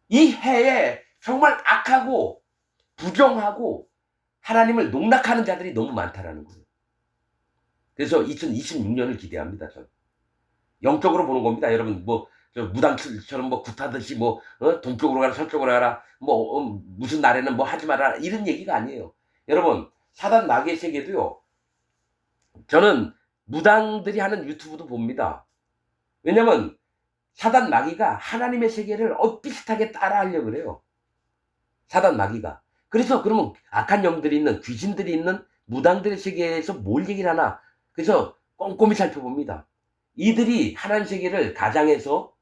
이 해에 정말 악하고 부정하고 하나님을 농락하는 자들이 너무 많다라는 거예요. 그래서 2026년을 기대합니다. 저는. 영적으로 보는 겁니다. 여러분 무당처럼 굿하듯이 동쪽으로 가라 서쪽으로 가라 무슨 날에는 하지 마라 이런 얘기가 아니에요. 여러분 사단 마귀의 세계도요. 저는 무당들이 하는 유튜브도 봅니다. 왜냐면 사단 마귀가 하나님의 세계를 비슷하게 따라하려고 그래요. 사단 마귀가. 그래서 그러면 악한 영들이 있는 귀신들이 있는 무당들의 세계에서 뭘 얘기를 하나. 그래서 꼼꼼히 살펴봅니다. 이들이 하나님 세계를 가장해서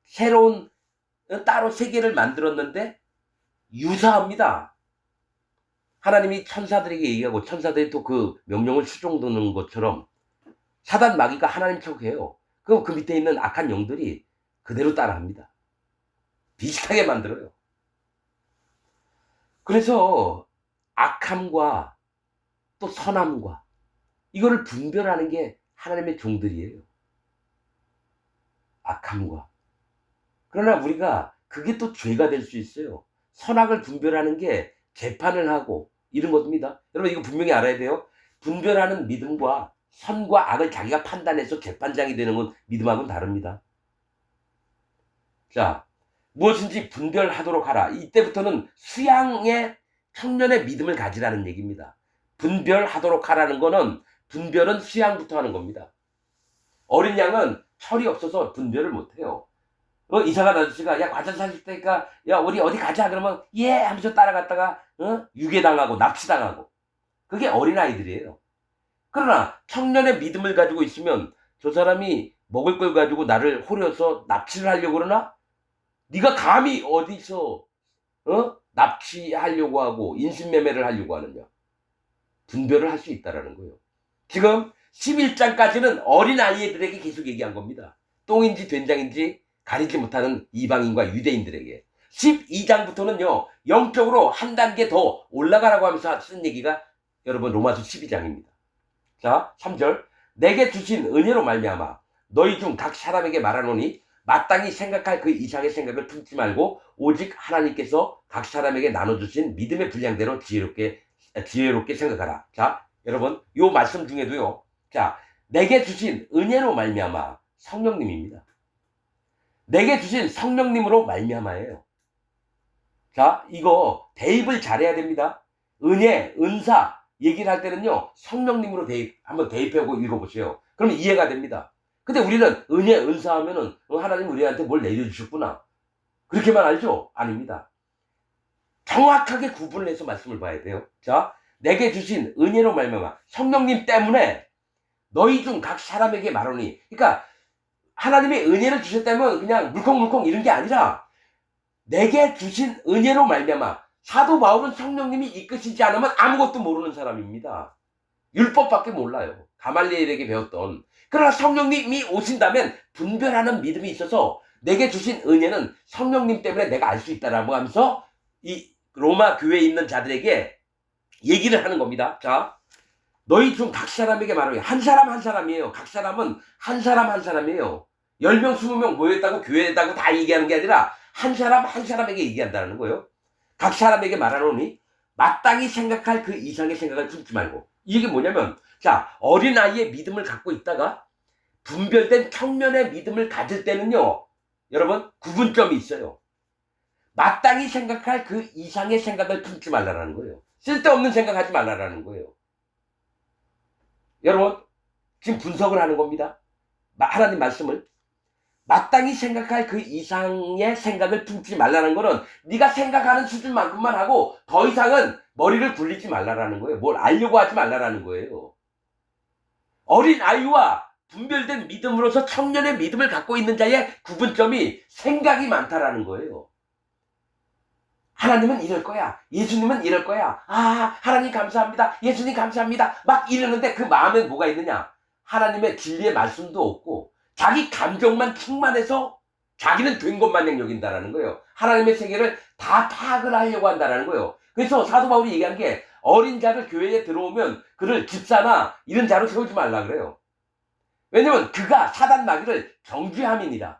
새로운 따로 세계를 만들었는데 유사합니다. 하나님이 천사들에게 얘기하고 천사들이 또 그 명령을 수종드는 것처럼 사단 마귀가 하나님 척해요. 그럼 그 밑에 있는 악한 영들이 그대로 따라합니다. 비슷하게 만들어요. 그래서 악함과 또 선함과 이거를 분별하는 게 하나님의 종들이에요. 악함과. 그러나 우리가 그게 또 죄가 될 수 있어요. 선악을 분별하는 게 재판을 하고 이런 겁니다. 여러분 이거 분명히 알아야 돼요. 분별하는 믿음과 선과 악을 자기가 판단해서 재판장이 되는 건 믿음하고는 다릅니다. 자, 무엇인지 분별하도록 하라. 이때부터는 수양의 청년의 믿음을 가지라는 얘기입니다. 분별하도록 하라는 거는 분별은 수양부터 하는 겁니다. 어린 양은 철이 없어서 분별을 못해요. 이사간 아저씨가 야 과자 사줄 테니까 야 우리 어디 가자 그러면 예 하면서 따라갔다가 유괴당하고 납치당하고 그게 어린아이들이에요. 그러나 청년의 믿음을 가지고 있으면 저 사람이 먹을 걸 가지고 나를 호려서 납치를 하려고 그러나 네가 감히 어디서 납치하려고 하고 인신매매를 하려고 하느냐. 분별을 할 수 있다라는 거예요. 지금 11장까지는 어린아이들에게 계속 얘기한 겁니다. 똥인지 된장인지 가리지 못하는 이방인과 유대인들에게. 12장부터는요. 영적으로 한 단계 더 올라가라고 하면서 쓴 얘기가 여러분 로마서 12장입니다. 자 3절 내게 주신 은혜로 말미암아 너희 중 각 사람에게 말하노니 마땅히 생각할 그 이상의 생각을 품지 말고 오직 하나님께서 각 사람에게 나눠주신 믿음의 분량대로 지혜롭게 생각하라. 자 여러분 요 말씀 중에도요. 자 내게 주신 은혜로 말미암아 성령님입니다. 내게 주신 성령님으로 말미암아예요. 자 이거 대입을 잘해야 됩니다. 은혜, 은사 얘기를 할 때는요. 성령님으로 한번 대입하고 읽어보세요. 그러면 이해가 됩니다. 근데 우리는 은혜, 은사 하면은 하나님 우리한테 뭘 내려주셨구나. 그렇게만 알죠? 아닙니다. 정확하게 구분을 해서 말씀을 봐야 돼요. 자, 내게 주신 은혜로 말미암아 성령님 때문에 너희 중 각 사람에게 말하노니 그러니까 하나님의 은혜를 주셨다면 그냥 물컹물컹 이런 게 아니라 내게 주신 은혜로 말미암아 사도 바울은 성령님이 이끄시지 않으면 아무것도 모르는 사람입니다. 율법밖에 몰라요. 가말리엘에게 배웠던. 그러나 성령님이 오신다면 분별하는 믿음이 있어서 내게 주신 은혜는 성령님 때문에 내가 알 수 있다라고 하면서 이 로마 교회에 있는 자들에게 얘기를 하는 겁니다. 자, 너희 중 각 사람에게 말하면 한 사람 한 사람이에요. 각 사람은 한 사람 한 사람이에요. 10명 20명 모였다고 교회에다고 다 얘기하는 게 아니라 한 사람 한 사람에게 얘기한다는 거예요. 각 사람에게 말하노니 마땅히 생각할 그 이상의 생각을 품지 말고. 이게 뭐냐면 자 어린아이의 믿음을 갖고 있다가 분별된 청년의 믿음을 가질 때는요. 여러분 구분점이 있어요. 마땅히 생각할 그 이상의 생각을 품지 말라는 거예요. 쓸데없는 생각하지 말라는 거예요. 여러분 지금 분석을 하는 겁니다. 하나님 말씀을. 마땅히 생각할 그 이상의 생각을 품지 말라는 거는 네가 생각하는 수준만큼만 하고 더 이상은 머리를 굴리지 말라는 거예요. 뭘 알려고 하지 말라는 거예요. 어린 아이와 분별된 믿음으로서 청년의 믿음을 갖고 있는 자의 구분점이 생각이 많다라는 거예요. 하나님은 이럴 거야. 예수님은 이럴 거야. 아 하나님 감사합니다. 예수님 감사합니다. 막 이러는데 그 마음에 뭐가 있느냐. 하나님의 진리의 말씀도 없고 자기 감정만 충만해서 자기는 된 것 마냥 여긴다라는 거예요. 하나님의 세계를 다 파악을 하려고 한다라는 거예요. 그래서 사도 바울이 얘기한 게 어린 자를 교회에 들어오면 그를 집사나 이런 자로 세우지 말라 그래요. 왜냐면 그가 사단 마귀를 정죄함이니라.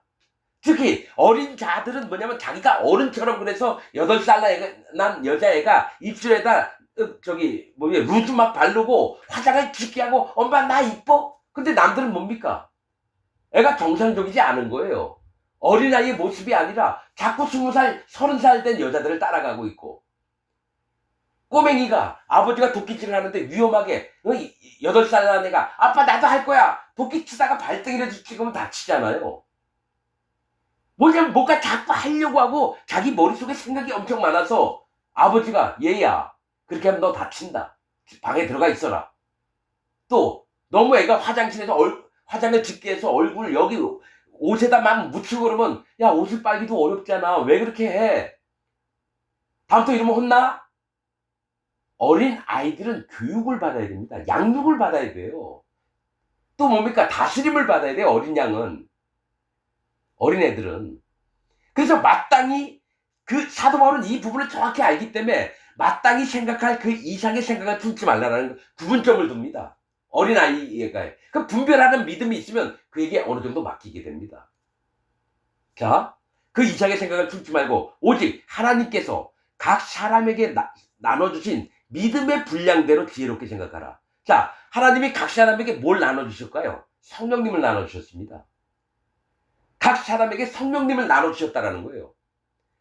특히 어린 자들은 뭐냐면 자기가 어른처럼 그래서 8살 난 여자애가 입술에다 루즈 막 바르고 화장을 짙게 하고 엄마 나 이뻐? 근데 남들은 뭡니까? 애가 정상적이지 않은 거예요. 어린아이의 모습이 아니라 자꾸 20살, 30살 된 여자들을 따라가고 있고 꼬맹이가 아버지가 도끼질을 하는데 위험하게 8살 난 애가 아빠 나도 할 거야 도끼 치다가 발등이라도 찍으면 다치잖아요. 뭐냐면 뭔가 자꾸 하려고 하고 자기 머릿속에 생각이 엄청 많아서 아버지가 얘야 그렇게 하면 너 다친다. 방에 들어가 있어라. 또 너무 애가 화장실에서 화장을 짙게 해서 얼굴 여기 옷에다 막 묻히고 그러면 야 옷을 빨기도 어렵잖아. 왜 그렇게 해? 다음부터 이러면 혼나? 어린 아이들은 교육을 받아야 됩니다. 양육을 받아야 돼요. 또 뭡니까? 다스림을 받아야 돼요. 어린 양은. 어린애들은. 그래서 마땅히 그 사도 바울은 이 부분을 정확히 알기 때문에 마땅히 생각할 그 이상의 생각을 품지 말라는 구분점을 둡니다. 어린아이가. 그 분별하는 믿음이 있으면 그에게 어느 정도 맡기게 됩니다. 자, 그 이상의 생각을 품지 말고 오직 하나님께서 각 사람에게 나눠주신 믿음의 분량대로 지혜롭게 생각하라. 자, 하나님이 각 사람에게 뭘 나눠주실까요? 성령님을 나눠주셨습니다. 각 사람에게 성령님을 나눠주셨다라는 거예요.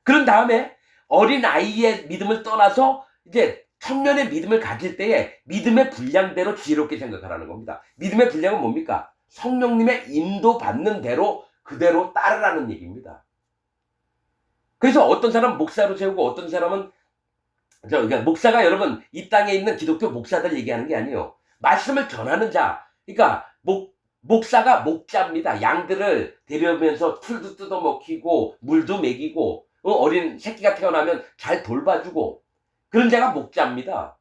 그런 다음에 어린아이의 믿음을 떠나서 이제 청년의 믿음을 가질 때에 믿음의 분량대로 지혜롭게 생각하라는 겁니다. 믿음의 분량은 뭡니까? 성령님의 인도받는 대로 그대로 따르라는 얘기입니다. 그래서 어떤 사람은 목사로 세우고 어떤 사람은 그러니까 목사가 여러분 이 땅에 있는 기독교 목사들 얘기하는 게 아니에요. 말씀을 전하는 자. 그러니까 목사가 목자입니다. 양들을 데려오면서 풀도 뜯어 먹히고 물도 먹이고 어린 새끼가 태어나면 잘 돌봐주고 그런 자가 목자입니다.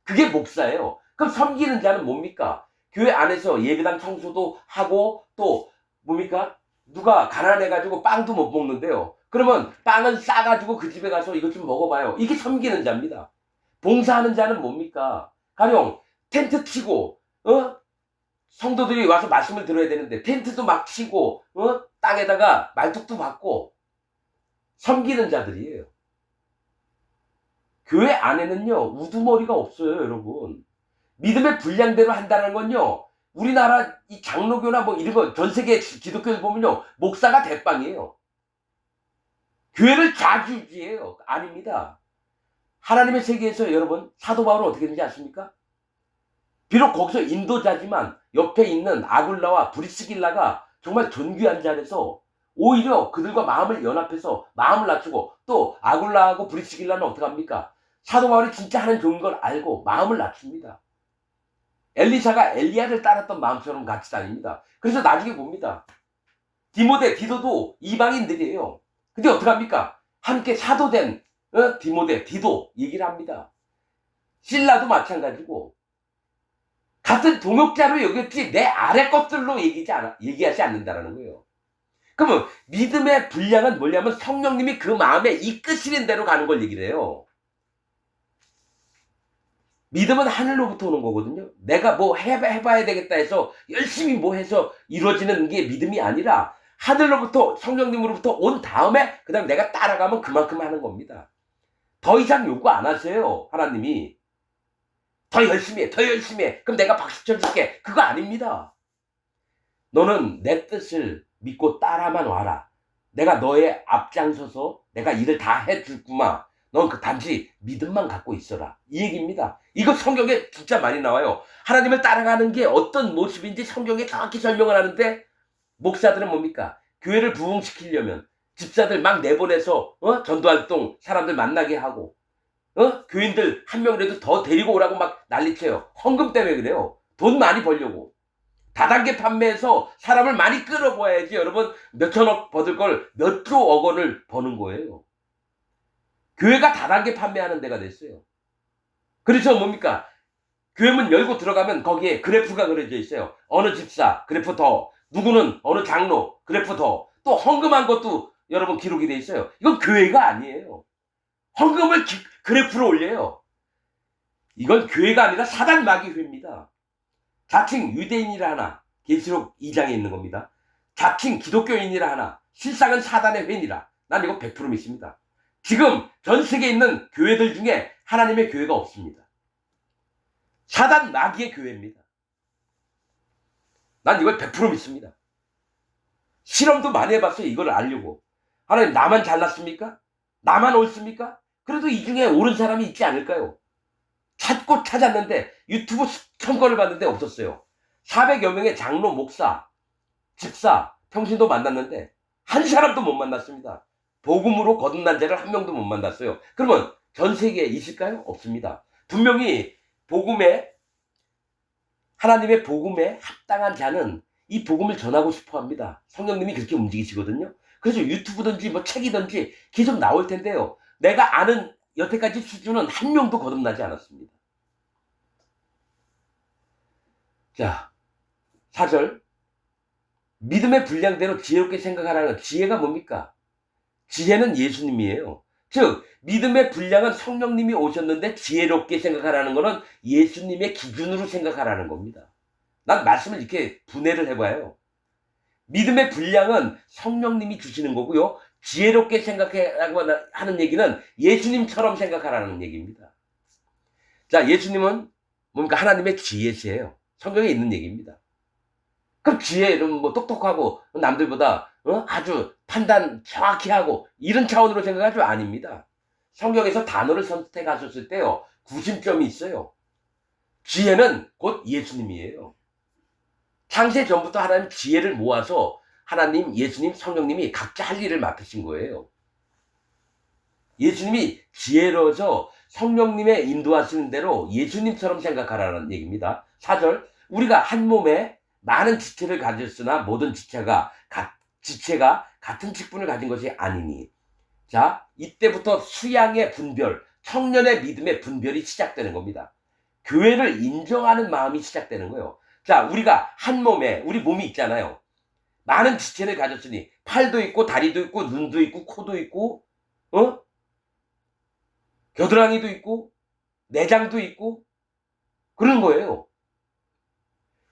그게 목사예요. 그럼 섬기는 자는 뭡니까? 교회 안에서 예배당 청소도 하고 또 뭡니까? 누가 가난해가지고 빵도 못 먹는데요. 그러면 빵은 싸가지고 그 집에 가서 이것 좀 먹어봐요. 이게 섬기는 자입니다. 봉사하는 자는 뭡니까? 가령 텐트 치고 성도들이 와서 말씀을 들어야 되는데 텐트도 막 치고 땅에다가 말뚝도 박고 섬기는 자들이에요. 교회 안에는요 우두머리가 없어요. 여러분 믿음의 분량대로 한다는 건요 우리나라 이 장로교나 뭐 이런 거 전 세계 기독교를 보면요 목사가 대빵이에요. 교회를 좌지우지해요. 아닙니다. 하나님의 세계에서 여러분 사도 바울은 어떻게 되는지 아십니까? 비록 거기서 인도자지만 옆에 있는 아굴라와 브리스길라가 정말 존귀한 자리에서 오히려 그들과 마음을 연합해서 마음을 낮추고 또 아굴라하고 브리스길라는 어떻게 합니까? 사도 바울이 진짜 하는 좋은 걸 알고 마음을 낮춥니다. 엘리사가 엘리야를 따랐던 마음처럼 같이 다닙니다. 그래서 나중에 봅니다. 디모데, 디도도 이방인들이에요. 근데 어떻게 합니까? 함께 사도된 디모데, 디도 얘기를 합니다. 실라도 마찬가지고 같은 동역자로 여겼지 내 아래 것들로 얘기하지 않는다는 거예요. 그러면 믿음의 분량은 뭐냐면 성령님이 그 마음에 이끄시는 대로 가는 걸 얘기를 해요. 믿음은 하늘로부터 오는 거거든요. 내가 뭐 해봐야 되겠다 해서 열심히 뭐 해서 이루어지는 게 믿음이 아니라 하늘로부터 성령님으로부터 온 다음에 그 다음 내가 따라가면 그만큼 하는 겁니다. 더 이상 요구 안 하세요. 하나님이. 더 열심히 해, 더 열심히 해. 그럼 내가 박수 쳐줄게. 그거 아닙니다. 너는 내 뜻을 믿고 따라만 와라. 내가 너의 앞장서서 내가 일을 다 해줄구만. 넌 그 단지 믿음만 갖고 있어라. 이 얘기입니다. 이거 성경에 진짜 많이 나와요. 하나님을 따라가는 게 어떤 모습인지 성경에 정확히 설명을 하는데 목사들은 뭡니까? 교회를 부흥시키려면 집사들 막 내보내서 전도활동 사람들 만나게 하고 교인들 한 명이라도 더 데리고 오라고 막 난리쳐요. 헌금 때문에 그래요. 돈 많이 벌려고. 다단계 판매해서 사람을 많이 끌어모아야지 여러분 몇천억 버들 걸 몇 조억 원을 버는 거예요. 교회가 다단계 판매하는 데가 됐어요. 그래서 뭡니까? 교회 문 열고 들어가면 거기에 그래프가 그려져 있어요. 어느 집사 그래프 더, 누구는 어느 장로 그래프 더, 또 헌금한 것도 여러분 기록이 돼 있어요. 이건 교회가 아니에요. 헌금을 그래프로 올려요. 이건 교회가 아니라 사단 마귀회입니다. 자칭 유대인이라 하나, 계시록 2장에 있는 겁니다. 자칭 기독교인이라 하나, 실상은 사단의 회니라. 난 이거 100% 믿습니다. 지금 전 세계에 있는 교회들 중에 하나님의 교회가 없습니다. 사단 마귀의 교회입니다. 난 이걸 100% 믿습니다. 실험도 많이 해봤어요. 이걸 알려고. 하나님, 나만 잘났습니까? 나만 옳습니까? 그래도 이 중에 옳은 사람이 있지 않을까요? 찾고 찾았는데 유튜브 천건을 봤는데 없었어요. 400여 명의 장로, 목사, 집사, 평신도 만났는데 한 사람도 못 만났습니다. 복음으로 거듭난 자를 한 명도 못 만났어요. 그러면 전 세계에 있을까요? 없습니다. 분명히 복음에, 하나님의 복음에 합당한 자는 이 복음을 전하고 싶어 합니다. 성령님이 그렇게 움직이시거든요. 그래서 유튜브든지 뭐 책이든지 계속 나올 텐데요. 내가 아는 여태까지 수준은 한 명도 거듭나지 않았습니다. 자, 4절. 믿음의 분량대로 지혜롭게 생각하라는, 지혜가 뭡니까? 지혜는 예수님이에요. 즉 믿음의 분량은 성령님이 오셨는데 지혜롭게 생각하라는 것은 예수님의 기준으로 생각하라는 겁니다. 난 말씀을 이렇게 분해를 해봐요. 믿음의 분량은 성령님이 주시는 거고요. 지혜롭게 생각하라고 하는 얘기는 예수님처럼 생각하라는 얘기입니다. 자, 예수님은 뭡니까? 하나님의 지혜세요. 성경에 있는 얘기입니다. 그럼 지혜는 뭐 똑똑하고 남들보다 아주 판단 정확히 하고 이런 차원으로 생각하죠? 아닙니다. 성경에서 단어를 선택하셨을 때요, 구심점이 있어요. 지혜는 곧 예수님이에요. 창세 전부터 하나님 지혜를 모아서 하나님, 예수님, 성령님이 각자 할 일을 맡으신 거예요. 예수님이 지혜로워서 성령님의 인도하시는 대로 예수님처럼 생각하라는 얘기입니다. 4절. 우리가 한 몸에 많은 지체를 가졌으나 모든 지체가 같은 직분을 가진 것이 아니니. 자, 이때부터 수양의 분별, 청년의 믿음의 분별이 시작되는 겁니다. 교회를 인정하는 마음이 시작되는 거예요. 자, 우리가 한 몸에, 우리 몸이 있잖아요. 많은 지체를 가졌으니 팔도 있고 다리도 있고 눈도 있고 코도 있고 겨드랑이도 있고 내장도 있고 그런 거예요.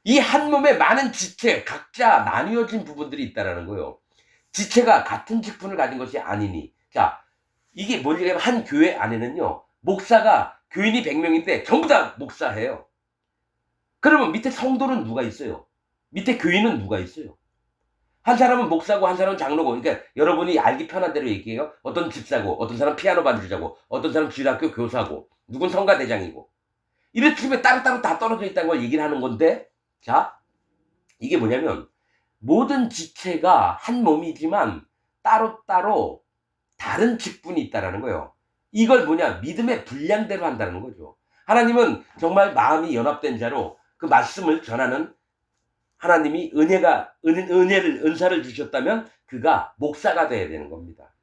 이 한 몸에 많은 지체, 각자 나뉘어진 부분들이 있다라는 거예요. 지체가 같은 직분을 가진 것이 아니니. 자, 이게 뭐냐면 한 교회 안에는요, 목사가 교인이 100명인데 전부 다 목사해요. 그러면 밑에 성도는 누가 있어요? 밑에 교인은 누가 있어요? 한 사람은 목사고 한 사람은 장로고. 그러니까 여러분이 알기 편한 대로 얘기해요. 어떤 집사고, 어떤 사람 피아노 반주자고, 어떤 사람 주일학교 교사고, 누군 성가대장이고. 이렇게 치면 따로따로 다 떨어져 있다는 걸 얘기를 하는 건데, 자, 이게 뭐냐면 모든 지체가 한 몸이지만 따로따로 다른 직분이 있다라는 거예요. 이걸 뭐냐? 믿음의 분량대로 한다는 거죠. 하나님은 정말 마음이 연합된 자로 그 말씀을 전하는, 하나님이 은사를 주셨다면 그가 목사가 돼야 되는 겁니다.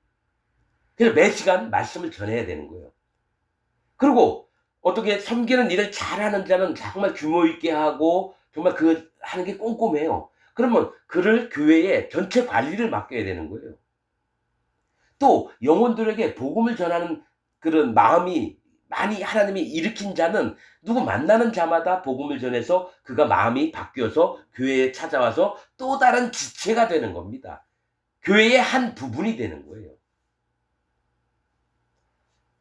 그래서 매 시간 말씀을 전해야 되는 거예요. 그리고 어떻게 섬기는 일을 잘하는 자는 정말 규모 있게 하고 정말 그 하는 게 꼼꼼해요. 그러면 그를 교회의 전체 관리를 맡겨야 되는 거예요. 또 영혼들에게 복음을 전하는 그런 마음이 많이 하나님이 일으킨 자는 누구 만나는 자마다 복음을 전해서 그가 마음이 바뀌어서 교회에 찾아와서 또 다른 지체가 되는 겁니다. 교회의 한 부분이 되는 거예요.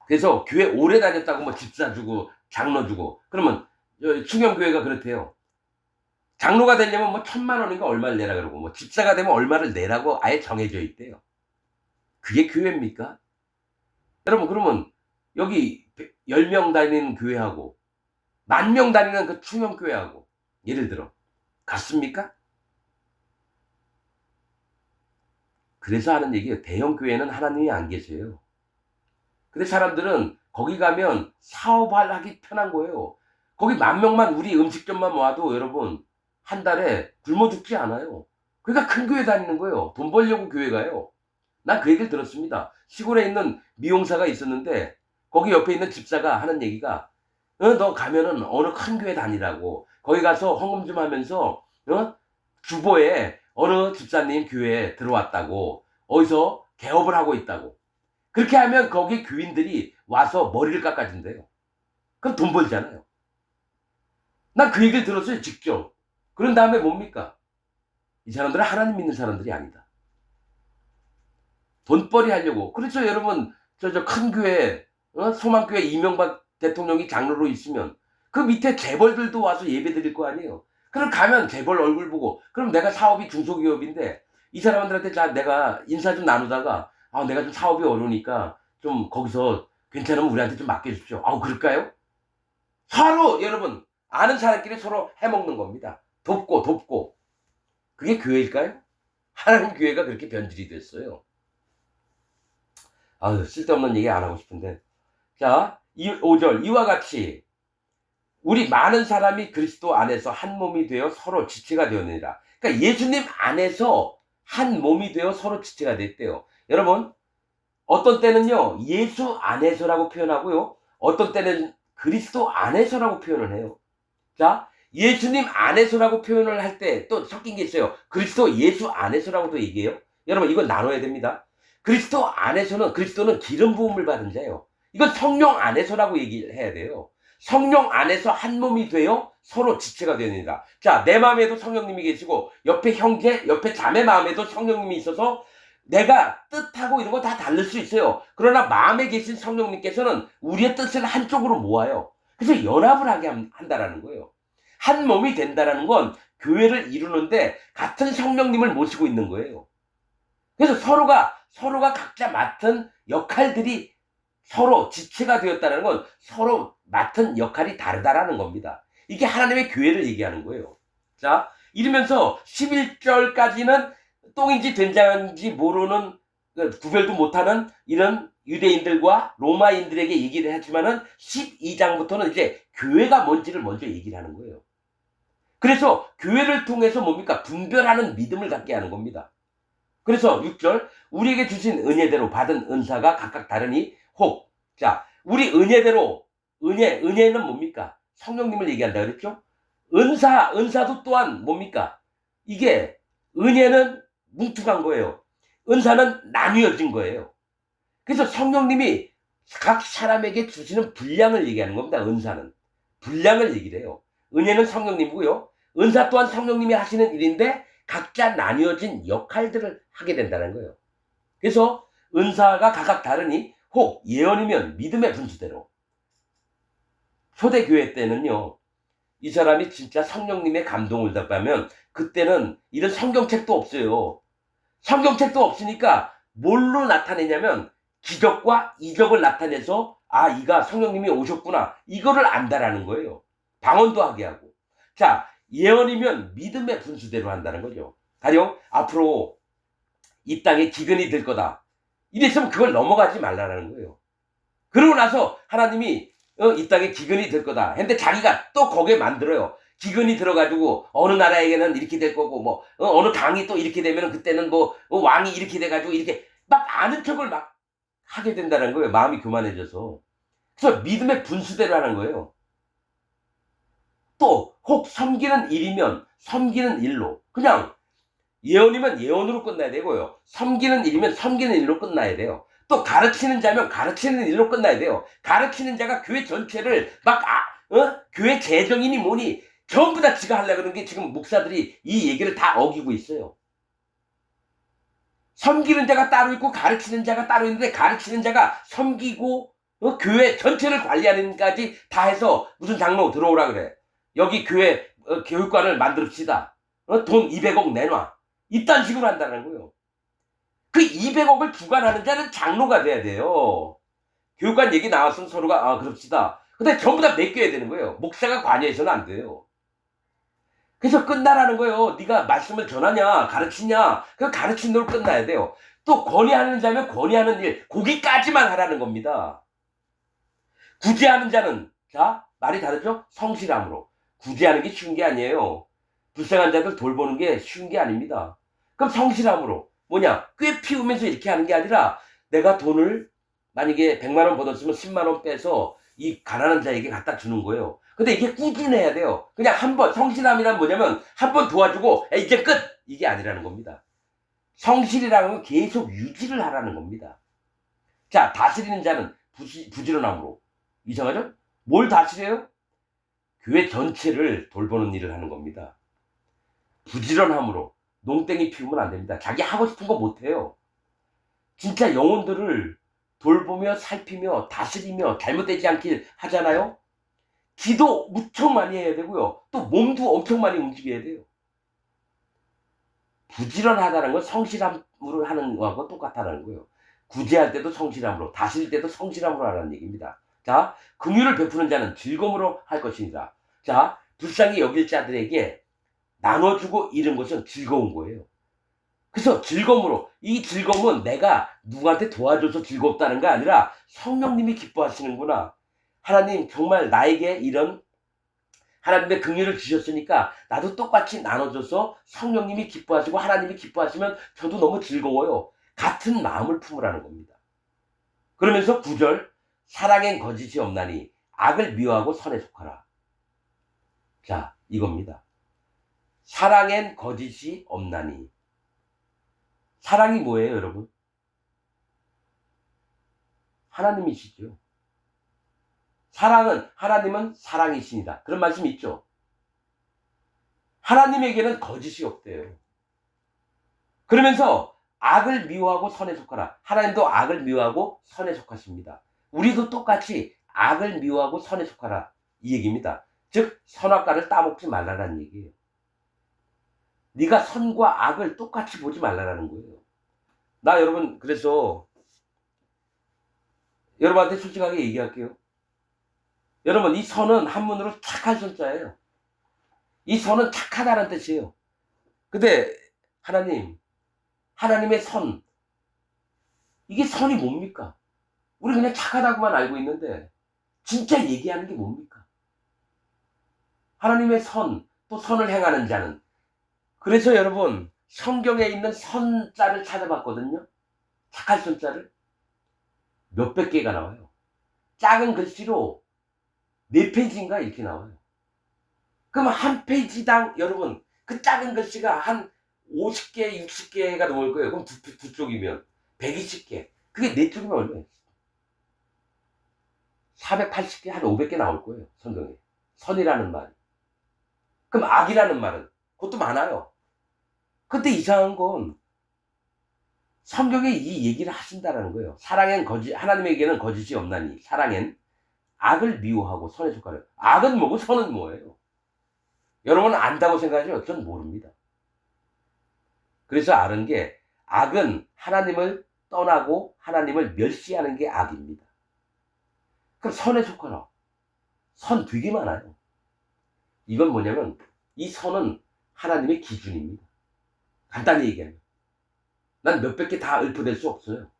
그래서 교회 오래 다녔다고 뭐 집사 주고 장로 주고, 그러면 충영교회가 그렇대요. 장로가 되려면 뭐 1,000,000원인가 얼마를 내라 그러고, 뭐 집사가 되면 얼마를 내라고 아예 정해져 있대요. 그게 교회입니까? 여러분, 그러면 여기 10명 다니는 교회하고 10,000명 다니는 그 충영교회하고 예를 들어 같습니까? 그래서 하는 얘기예요. 대형교회는 하나님이 안 계세요. 근데 사람들은 거기 가면 사업하기 편한 거예요. 거기 10,000명만, 우리 음식점만 모아도 여러분 한 달에 굶어 죽지 않아요. 그러니까 큰 교회 다니는 거예요. 돈 벌려고 교회 가요. 난 그 얘기를 들었습니다. 시골에 있는 미용사가 있었는데 거기 옆에 있는 집사가 하는 얘기가, 너 가면은 어느 큰 교회 다니라고, 거기 가서 헌금 좀 하면서 주보에 어느 집사님 교회에 들어왔다고, 어디서 개업을 하고 있다고. 그렇게 하면 거기 교인들이 와서 머리를 깎아준대요. 그럼 돈 벌잖아요. 난 그 얘기를 들었어요, 직접. 그런 다음에 뭡니까? 이 사람들은 하나님 믿는 사람들이 아니다. 돈벌이 하려고. 그렇죠, 여러분. 저 큰 교회, 소망교회 이명박 대통령이 장로로 있으면 그 밑에 재벌들도 와서 예배 드릴 거 아니에요. 그럼 가면 재벌 얼굴 보고, 그럼 내가 사업이 중소기업인데 이 사람들한테 자 내가 인사 좀 나누다가 내가 좀 사업이 어려우니까 좀 거기서 괜찮으면 우리한테 좀 맡겨주십시오. 그럴까요? 서로 여러분 아는 사람끼리 서로 해먹는 겁니다. 돕고. 그게 교회일까요? 하나님 교회가 그렇게 변질이 됐어요. 쓸데없는 얘기 안 하고 싶은데. 자, 5절. 이와 같이 우리 많은 사람이 그리스도 안에서 한 몸이 되어 서로 지체가 되었느니라. 그러니까 예수님 안에서 한 몸이 되어 서로 지체가 됐대요. 여러분, 어떤 때는요, 예수 안에서라고 표현하고요, 어떤 때는 그리스도 안에서라고 표현을 해요. 자, 예수님 안에서라고 표현을 할 때 또 섞인 게 있어요. 그리스도 예수 안에서라고도 얘기해요. 여러분, 이건 나눠야 됩니다. 그리스도 안에서는, 그리스도는 기름 부음을 받은 자예요. 이건 성령 안에서라고 얘기를 해야 돼요. 성령 안에서 한 몸이 되어 서로 지체가 되느니라. 자, 내 마음에도 성령님이 계시고 옆에 형제, 옆에 자매 마음에도 성령님이 있어서 내가 뜻하고 이런 거 다 다를 수 있어요. 그러나 마음에 계신 성령님께서는 우리의 뜻을 한쪽으로 모아요. 그래서 연합을 하게 한다라는 거예요. 한 몸이 된다라는 건 교회를 이루는데 같은 성령님을 모시고 있는 거예요. 그래서 서로가 각자 맡은 역할들이 서로 지체가 되었다는 건 서로 맡은 역할이 다르다라는 겁니다. 이게 하나님의 교회를 얘기하는 거예요. 자, 이러면서 11절까지는 똥인지 된장인지 모르는, 구별도 못하는 이런 유대인들과 로마인들에게 얘기를 했지만은 12장부터는 이제 교회가 뭔지를 먼저 얘기를 하는 거예요. 그래서 교회를 통해서 뭡니까? 분별하는 믿음을 갖게 하는 겁니다. 그래서 6절, 우리에게 주신 은혜대로 받은 은사가 각각 다르니 혹, 자, 우리 은혜대로, 은혜는 뭡니까? 성령님을 얘기한다 그랬죠? 은사도 또한 뭡니까? 이게 은혜는 뭉툭한 거예요. 은사는 나뉘어진 거예요. 그래서 성령님이 각 사람에게 주시는 분량을 얘기하는 겁니다. 은사는 분량을 얘기를 해요. 은혜는 성령님이고요, 은사 또한 성령님이 하시는 일인데 각자 나뉘어진 역할들을 하게 된다는 거예요. 그래서 은사가 각각 다르니 혹 예언이면 믿음의 분수대로. 초대교회 때는요, 이 사람이 진짜 성령님의 감동을 받으면 그때는 이런 성경책도 없어요. 성경책도 없으니까 뭘로 나타내냐면 기적과 이적을 나타내서 이가 성령님이 오셨구나, 이거를 안다라는 거예요. 방언도 하게 하고. 자, 예언이면 믿음의 분수대로 한다는 거죠. 가령 앞으로 이 땅에 기근이 될 거다, 이랬으면 그걸 넘어가지 말라는 거예요. 그러고 나서 하나님이 이 땅에 기근이 될 거다 했는데 자기가 또 거기에 만들어요. 기근이 들어가지고 어느 나라에게는 이렇게 될 거고, 뭐 어느 강이 또 이렇게 되면 그때는 뭐 왕이 이렇게 돼가지고 이렇게 막 아는 척을 막 하게 된다는 거예요. 마음이 교만해져서. 그래서 믿음의 분수대로 하는 거예요. 또 혹 섬기는 일이면 섬기는 일로, 그냥 예언이면 예언으로 끝나야 되고요, 섬기는 일이면 섬기는 일로 끝나야 돼요. 또 가르치는 자면 가르치는 일로 끝나야 돼요. 가르치는 자가 교회 전체를 막 교회 재정인이 뭐니 전부 다 지가 하려고 그러는 게 지금 목사들이 이 얘기를 다 어기고 있어요. 섬기는 자가 따로 있고 가르치는 자가 따로 있는데 가르치는 자가 섬기고 교회 전체를 관리하는 까지 다 해서 무슨 장로 들어오라 그래. 여기 교회 교육관을 만듭시다. 돈 200억 내놔. 이딴 식으로 한다는 거예요. 그 200억을 주관하는 자는 장로가 돼야 돼요. 교육관 얘기 나왔으면 서로가 그럽시다. 근데 전부 다 맡겨야 되는 거예요. 목사가 관여해서는 안 돼요. 그래서 끝나라는 거예요. 네가 말씀을 전하냐 가르치냐, 그 가르치는 대로 끝나야 돼요. 또 권위하는 자면 권위하는 일, 거기까지만 하라는 겁니다. 구제하는 자는, 자, 말이 다르죠? 성실함으로. 구제하는 게 쉬운 게 아니에요. 불쌍한 자들 돌보는 게 쉬운 게 아닙니다. 그럼 성실함으로 뭐냐, 꽤 피우면서 이렇게 하는 게 아니라 내가 돈을 만약에 100만 원 벌었으면 10만 원 빼서 이 가난한 자에게 갖다 주는 거예요. 근데 이게 꾸준해야 돼요. 그냥 한 번, 성실함이란 뭐냐면 한 번 도와주고 이제 끝, 이게 아니라는 겁니다. 성실이라는 건 계속 유지를 하라는 겁니다. 자, 다스리는 자는 부지런함으로. 이상하죠? 뭘 다스려요? 교회 전체를 돌보는 일을 하는 겁니다. 부지런함으로. 농땡이 피우면 안 됩니다. 자기 하고 싶은 거 못해요. 진짜 영혼들을 돌보며 살피며 다스리며 잘못되지 않길 하잖아요. 기도 무척 많이 해야 되고요. 또 몸도 엄청 많이 움직여야 돼요. 부지런하다는 건 성실함으로 하는 거하고 똑같다는 거예요. 구제할 때도 성실함으로, 다스릴 때도 성실함으로 하라는 얘기입니다. 자, 긍휼을 베푸는 자는 즐거움으로 할 것이니라. 자, 불쌍히 여길 자들에게 나눠주고 이런 것은 즐거운 거예요. 그래서 즐거움으로, 이 즐거움은 내가 누구한테 도와줘서 즐겁다는 게 아니라 성령님이 기뻐하시는구나. 하나님 정말 나에게 이런 하나님의 긍휼을 주셨으니까 나도 똑같이 나눠줘서 성령님이 기뻐하시고 하나님이 기뻐하시면 저도 너무 즐거워요. 같은 마음을 품으라는 겁니다. 그러면서 9절, 사랑엔 거짓이 없나니 악을 미워하고 선에 속하라. 자, 이겁니다. 사랑엔 거짓이 없나니. 사랑이 뭐예요, 여러분? 하나님이시죠. 하나님은 사랑이십니다. 그런 말씀 있죠. 하나님에게는 거짓이 없대요. 그러면서 악을 미워하고 선에 속하라. 하나님도 악을 미워하고 선에 속하십니다. 우리도 똑같이 악을 미워하고 선에 속하라. 이 얘기입니다. 즉 선악과를 따먹지 말라는 얘기예요. 네가 선과 악을 똑같이 보지 말라는 거예요. 나 여러분 그래서 여러분한테 솔직하게 얘기할게요. 여러분 이 선은 한문으로 착할 선자예요. 이 선은 착하다는 뜻이에요. 근데 하나님의 선, 이게 선이 뭡니까? 우리 그냥 착하다고만 알고 있는데 진짜 얘기하는 게 뭡니까? 하나님의 선, 또 선을 행하는 자는. 그래서 여러분 성경에 있는 선자를 찾아봤거든요. 착할 선자를. 몇백 개가 나와요. 작은 글씨로 4페이지인가 이렇게 나와요. 그럼 한 페이지당 여러분 그 작은 글씨가 한 50개, 60개가 넘을 거예요. 그럼 두 쪽이면 120개. 그게 4쪽이면 얼마예요? 480개, 한 500개 나올 거예요. 성경에. 선이라는 말. 그럼 악이라는 말은 그것도 많아요. 근데 이상한 건 성경에 이 얘기를 하신다는 거예요. 하나님에게는 거짓이 없나니 사랑엔 악을 미워하고 선에 속하라. 악은 뭐고 선은 뭐예요? 여러분은 안다고 생각하죠? 전 모릅니다. 그래서 아는 게 악은 하나님을 떠나고 하나님을 멸시하는 게 악입니다. 그럼 선에 속하라. 선 되게 많아요. 이건 뭐냐면 이 선은 하나님의 기준입니다. 간단히 얘기하면. 난 몇백 개 다 읊어낼 수 없어요.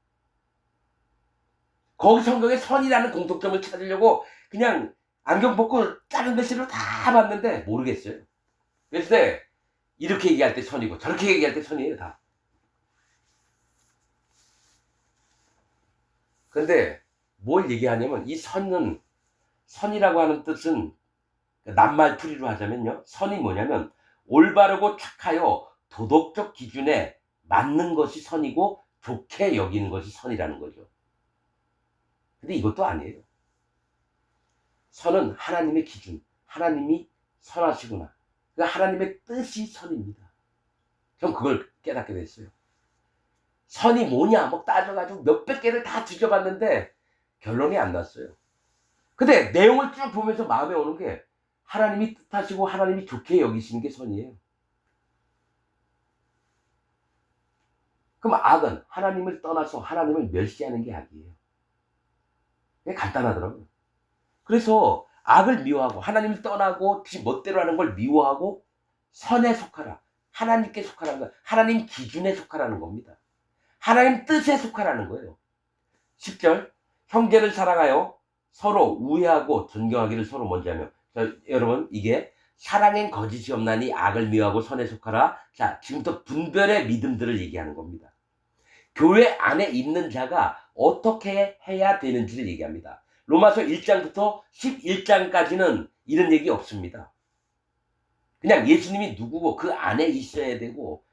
거기 성경에 선이라는 공통점을 찾으려고 그냥 안경 벗고 작은 글씨로 다 봤는데 모르겠어요. 그래서 이렇게 얘기할 때 선이고 저렇게 얘기할 때 선이에요 다. 근데 뭘 얘기하냐면 이 선이라고 하는 뜻은 낱말풀이로 하자면요. 선이 뭐냐면 올바르고 착하여 도덕적 기준에 맞는 것이 선이고 좋게 여기는 것이 선이라는 거죠. 근데 이것도 아니에요. 선은 하나님의 기준, 하나님이 선하시구나. 그러니까 하나님의 뜻이 선입니다. 전 그걸 깨닫게 됐어요. 선이 뭐냐 뭐 따져가지고 몇백 개를 다 뒤져봤는데 결론이 안 났어요. 근데 내용을 쭉 보면서 마음에 오는 게 하나님이 뜻하시고 하나님이 좋게 여기시는 게 선이에요. 그럼 악은 하나님을 떠나서 하나님을 멸시하는 게 악이에요. 그게 간단하더라고요. 그래서 악을 미워하고 하나님을 떠나고 지 멋대로 하는 걸 미워하고 선에 속하라. 하나님께 속하라는 거예요. 하나님 기준에 속하라는 겁니다. 하나님 뜻에 속하라는 거예요. 10절 형제를 사랑하여 서로 우애하고 존경하기를 서로 먼저 하며. 자, 여러분 이게 사랑엔 거짓이 없나니 악을 미워하고 선에 속하라. 자, 지금부터 분별의 믿음들을 얘기하는 겁니다. 교회 안에 있는 자가 어떻게 해야 되는지를 얘기합니다. 로마서 1장부터 11장까지는 이런 얘기 없습니다. 그냥 예수님이 누구고 그 안에 있어야 되고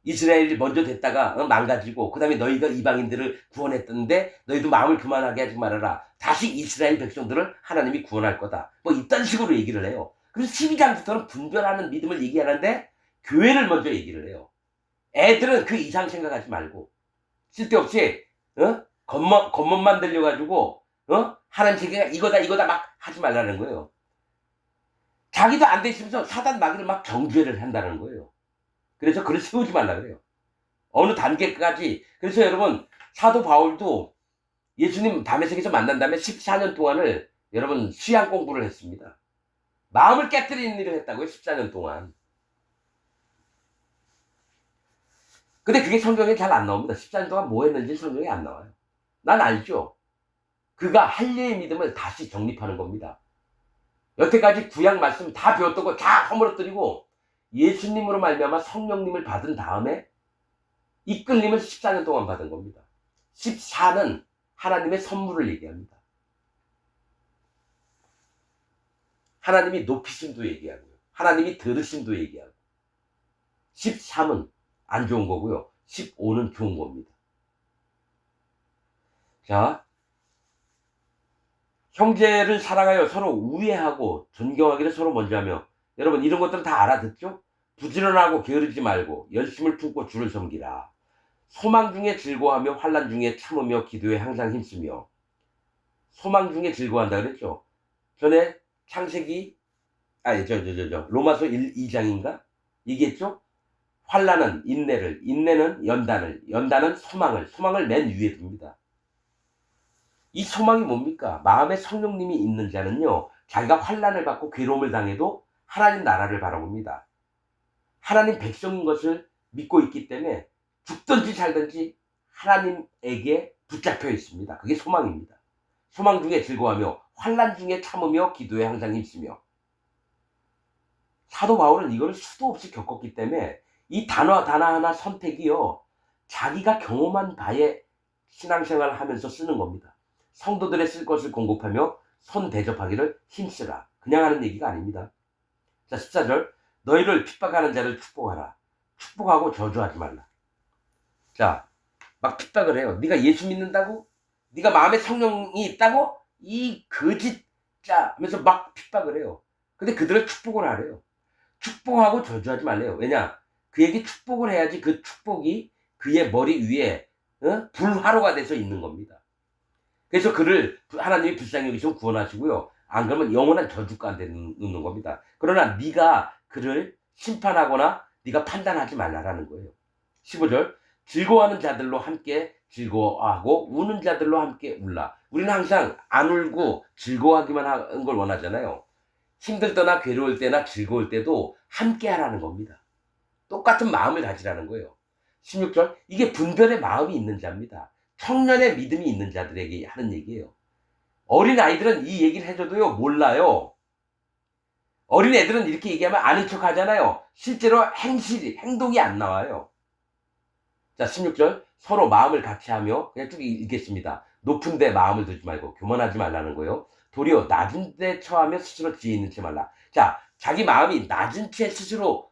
이스라엘이 먼저 됐다가 망가지고 그 다음에 너희가 이방인들을 구원했던데 너희도 마음을 그만하게 하지 말아라. 다시 이스라엘 백성들을 하나님이 구원할 거다. 뭐 이딴 식으로 얘기를 해요. 그래서 12장부터는 분별하는 믿음을 얘기하는데 교회를 먼저 얘기를 해요. 애들은 그 이상 생각하지 말고 쓸데없이 겉멋만 들려가지고 하나님 세계가 이거다 막 하지 말라는 거예요. 자기도 안 돼 있으면서 사단 마귀를 막 정죄를 한다는 거예요. 그래서 글을 세우지 말라 그래요. 어느 단계까지. 그래서 여러분 사도 바울도 예수님 다메섹에서 만난 다음에 14년 동안을 여러분 수양 공부를 했습니다. 마음을 깨뜨리는 일을 했다고요. 14년 동안. 근데 그게 성경에 잘 안 나옵니다. 14년 동안 뭐 했는지 성경에 안 나와요. 난 알죠. 그가 할례의 믿음을 다시 정립하는 겁니다. 여태까지 구약 말씀 다 배웠던 거 다 허물어뜨리고 예수님으로 말미암아 성령님을 받은 다음에 이끌림을 14년 동안 받은 겁니다. 14는 하나님의 선물을 얘기합니다. 하나님이 높이심도 얘기하고요. 하나님이 들으심도 얘기하고 13은 안 좋은 거고요. 15는 좋은 겁니다. 자, 형제를 사랑하여 서로 우애하고 존경하기를 서로 먼저 하며 여러분 이런 것들은 다 알아듣죠? 부지런하고 게으르지 말고 열심을 품고 주를 섬기라. 소망 중에 즐거워하며 환난 중에 참으며 기도에 항상 힘쓰며. 소망 중에 즐거워한다 그랬죠? 전에 창세기 로마서 2장인가 얘기했죠? 환난은 인내를, 인내는 연단을, 연단은 소망을 맨 위에 둡니다. 이 소망이 뭡니까? 마음에 성령님이 있는 자는요, 자기가 환난을 받고 괴로움을 당해도 하나님 나라를 바라봅니다. 하나님 백성인 것을 믿고 있기 때문에 죽든지 살든지 하나님에게 붙잡혀 있습니다. 그게 소망입니다. 소망 중에 즐거워하며 환난 중에 참으며 기도에 항상 힘쓰며. 사도 바울은 이거를 수도 없이 겪었기 때문에 이 단어 하나 선택이요, 자기가 경험한 바에 신앙생활을 하면서 쓰는 겁니다. 성도들의 쓸 것을 공급하며 손 대접하기를 힘쓰라. 그냥 하는 얘기가 아닙니다. 자, 14절. 너희를 핍박하는 자를 축복하라. 축복하고 저주하지 말라. 자, 막 핍박을 해요. 네가 예수 믿는다고? 네가 마음에 성령이 있다고? 이 거짓자 하면서 막 핍박을 해요. 근데 그들을 축복을 하래요. 축복하고 저주하지 말래요. 왜냐? 그에게 축복을 해야지 그 축복이 그의 머리 위에 불화로가 돼서 있는 겁니다. 그래서 그를 하나님이 불쌍히 여기서 구원하시고요. 안 그러면 영원한 저주 가운데 넣는 겁니다. 그러나 네가 그를 심판하거나 네가 판단하지 말라라는 거예요. 15절. 즐거워하는 자들로 함께 즐거워하고 우는 자들로 함께 울라. 우리는 항상 안 울고 즐거워하기만 하는 걸 원하잖아요. 힘들 때나 괴로울 때나 즐거울 때도 함께 하라는 겁니다. 똑같은 마음을 가지라는 거예요. 16절. 이게 분별의 마음이 있는 자입니다. 청년의 믿음이 있는 자들에게 하는 얘기예요. 어린 아이들은 이 얘기를 해줘도요, 몰라요. 어린 애들은 이렇게 얘기하면 아는 척 하잖아요. 실제로 행동이 안 나와요. 자, 16절. 서로 마음을 같이 하며, 그냥 쭉 읽겠습니다. 높은 데 마음을 두지 말고 교만하지 말라는 거예요. 도리어 낮은 데 처하며 스스로 지혜 있는 채 말라. 자, 자기 마음이 낮은 채 스스로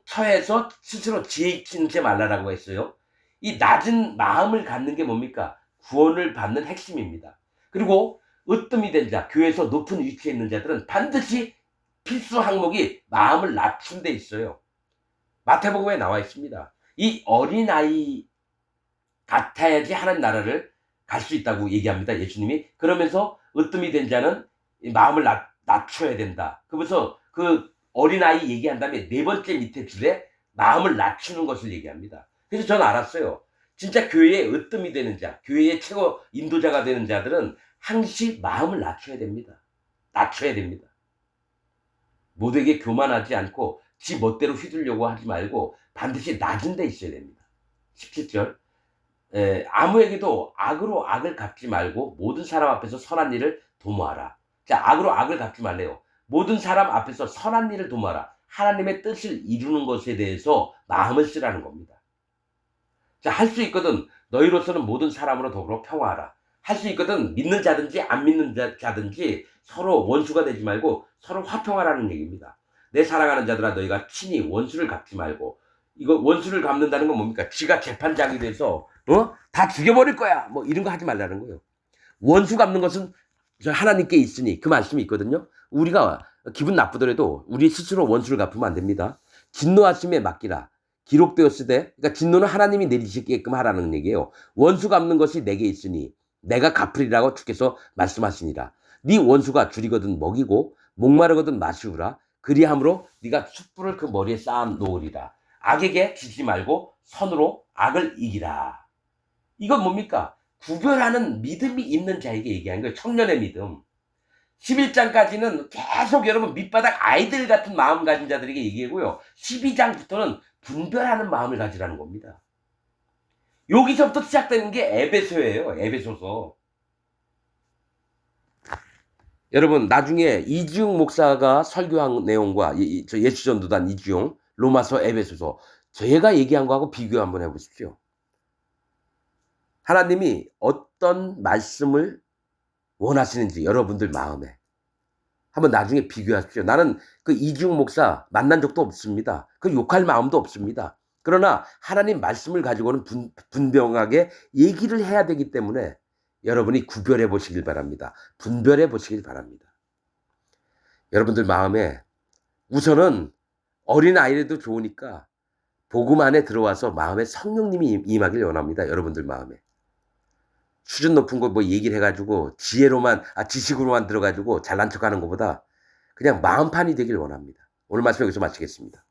처해서 스스로 지혜 있는 채 말라라고 했어요. 이 낮은 마음을 갖는 게 뭡니까? 구원을 받는 핵심입니다. 그리고 으뜸이 된 자, 교회에서 높은 위치에 있는 자들은 반드시 필수 항목이 마음을 낮춘 데 있어요. 마태복음에 나와 있습니다. 이 어린아이 같아야지 하나님 나라를 갈 수 있다고 얘기합니다. 예수님이. 그러면서 으뜸이 된 자는 마음을 낮춰야 된다. 그러면서 그 어린아이 얘기한 다음에 네 번째 밑에 줄에 마음을 낮추는 것을 얘기합니다. 그래서 저는 알았어요. 진짜 교회에 으뜸이 되는 자, 교회의 최고 인도자가 되는 자들은 항시 마음을 낮춰야 됩니다. 낮춰야 됩니다. 모두에게 교만하지 않고 지 멋대로 휘두르려고 하지 말고 반드시 낮은 데 있어야 됩니다. 17절. 아무에게도 악으로 악을 갚지 말고 모든 사람 앞에서 선한 일을 도모하라. 자, 악으로 악을 갚지 말래요. 모든 사람 앞에서 선한 일을 도모하라. 하나님의 뜻을 이루는 것에 대해서 마음을 쓰라는 겁니다. 자, 할 수 있거든 너희로서는 모든 사람으로 더불어 평화하라. 할 수 있거든 믿는 자든지 안 믿는 자든지 서로 원수가 되지 말고 서로 화평하라는 얘기입니다. 내 사랑하는 자들아 너희가 친히 원수를 갚지 말고 이거 원수를 갚는다는 건 뭡니까? 지가 재판장이 돼서 다 죽여버릴 거야. 뭐 이런 거 하지 말라는 거예요. 원수 갚는 것은 하나님께 있으니 그 말씀이 있거든요. 우리가 기분 나쁘더라도 우리 스스로 원수를 갚으면 안 됩니다. 진노하심에 맡기라. 기록되었으되, 그러니까 진노는 하나님이 내리시게끔 하라는 얘기예요. 원수 갚는 것이 내게 있으니 내가 갚으리라고 주께서 말씀하시니라. 네 원수가 줄이거든 먹이고 목마르거든 마시우라. 그리함으로 네가 숯불을 그 머리에 쌓아 놓으리라. 악에게 지지 말고 선으로 악을 이기라. 이건 뭡니까? 구별하는 믿음이 있는 자에게 얘기한 거예요. 청년의 믿음. 11장까지는 계속 여러분 밑바닥 아이들 같은 마음 가진 자들에게 얘기하고요. 12장부터는 분별하는 마음을 가지라는 겁니다. 여기서부터 시작되는 게 에베소예요. 에베소서. 여러분 나중에 이지용 목사가 설교한 내용과 저 예수전도단 이지용 로마서 에베소서 제가 얘기한 거하고 비교 한번 해보십시오. 하나님이 어떤 말씀을 원하시는지 여러분들 마음에 한번 나중에 비교하십시오. 나는 그 이지용 목사 만난 적도 없습니다. 그 욕할 마음도 없습니다. 그러나 하나님 말씀을 가지고는 분명하게 얘기를 해야 되기 때문에 여러분이 구별해 보시길 바랍니다. 분별해 보시길 바랍니다. 여러분들 마음에 우선은 어린 아이라도 좋으니까 복음 안에 들어와서 마음에 성령님이 임하길 원합니다. 여러분들 마음에. 수준 높은 거 뭐 얘기를 해가지고 지식으로만 들어가지고 잘난 척하는 것보다 그냥 마음판이 되길 원합니다. 오늘 말씀 여기서 마치겠습니다.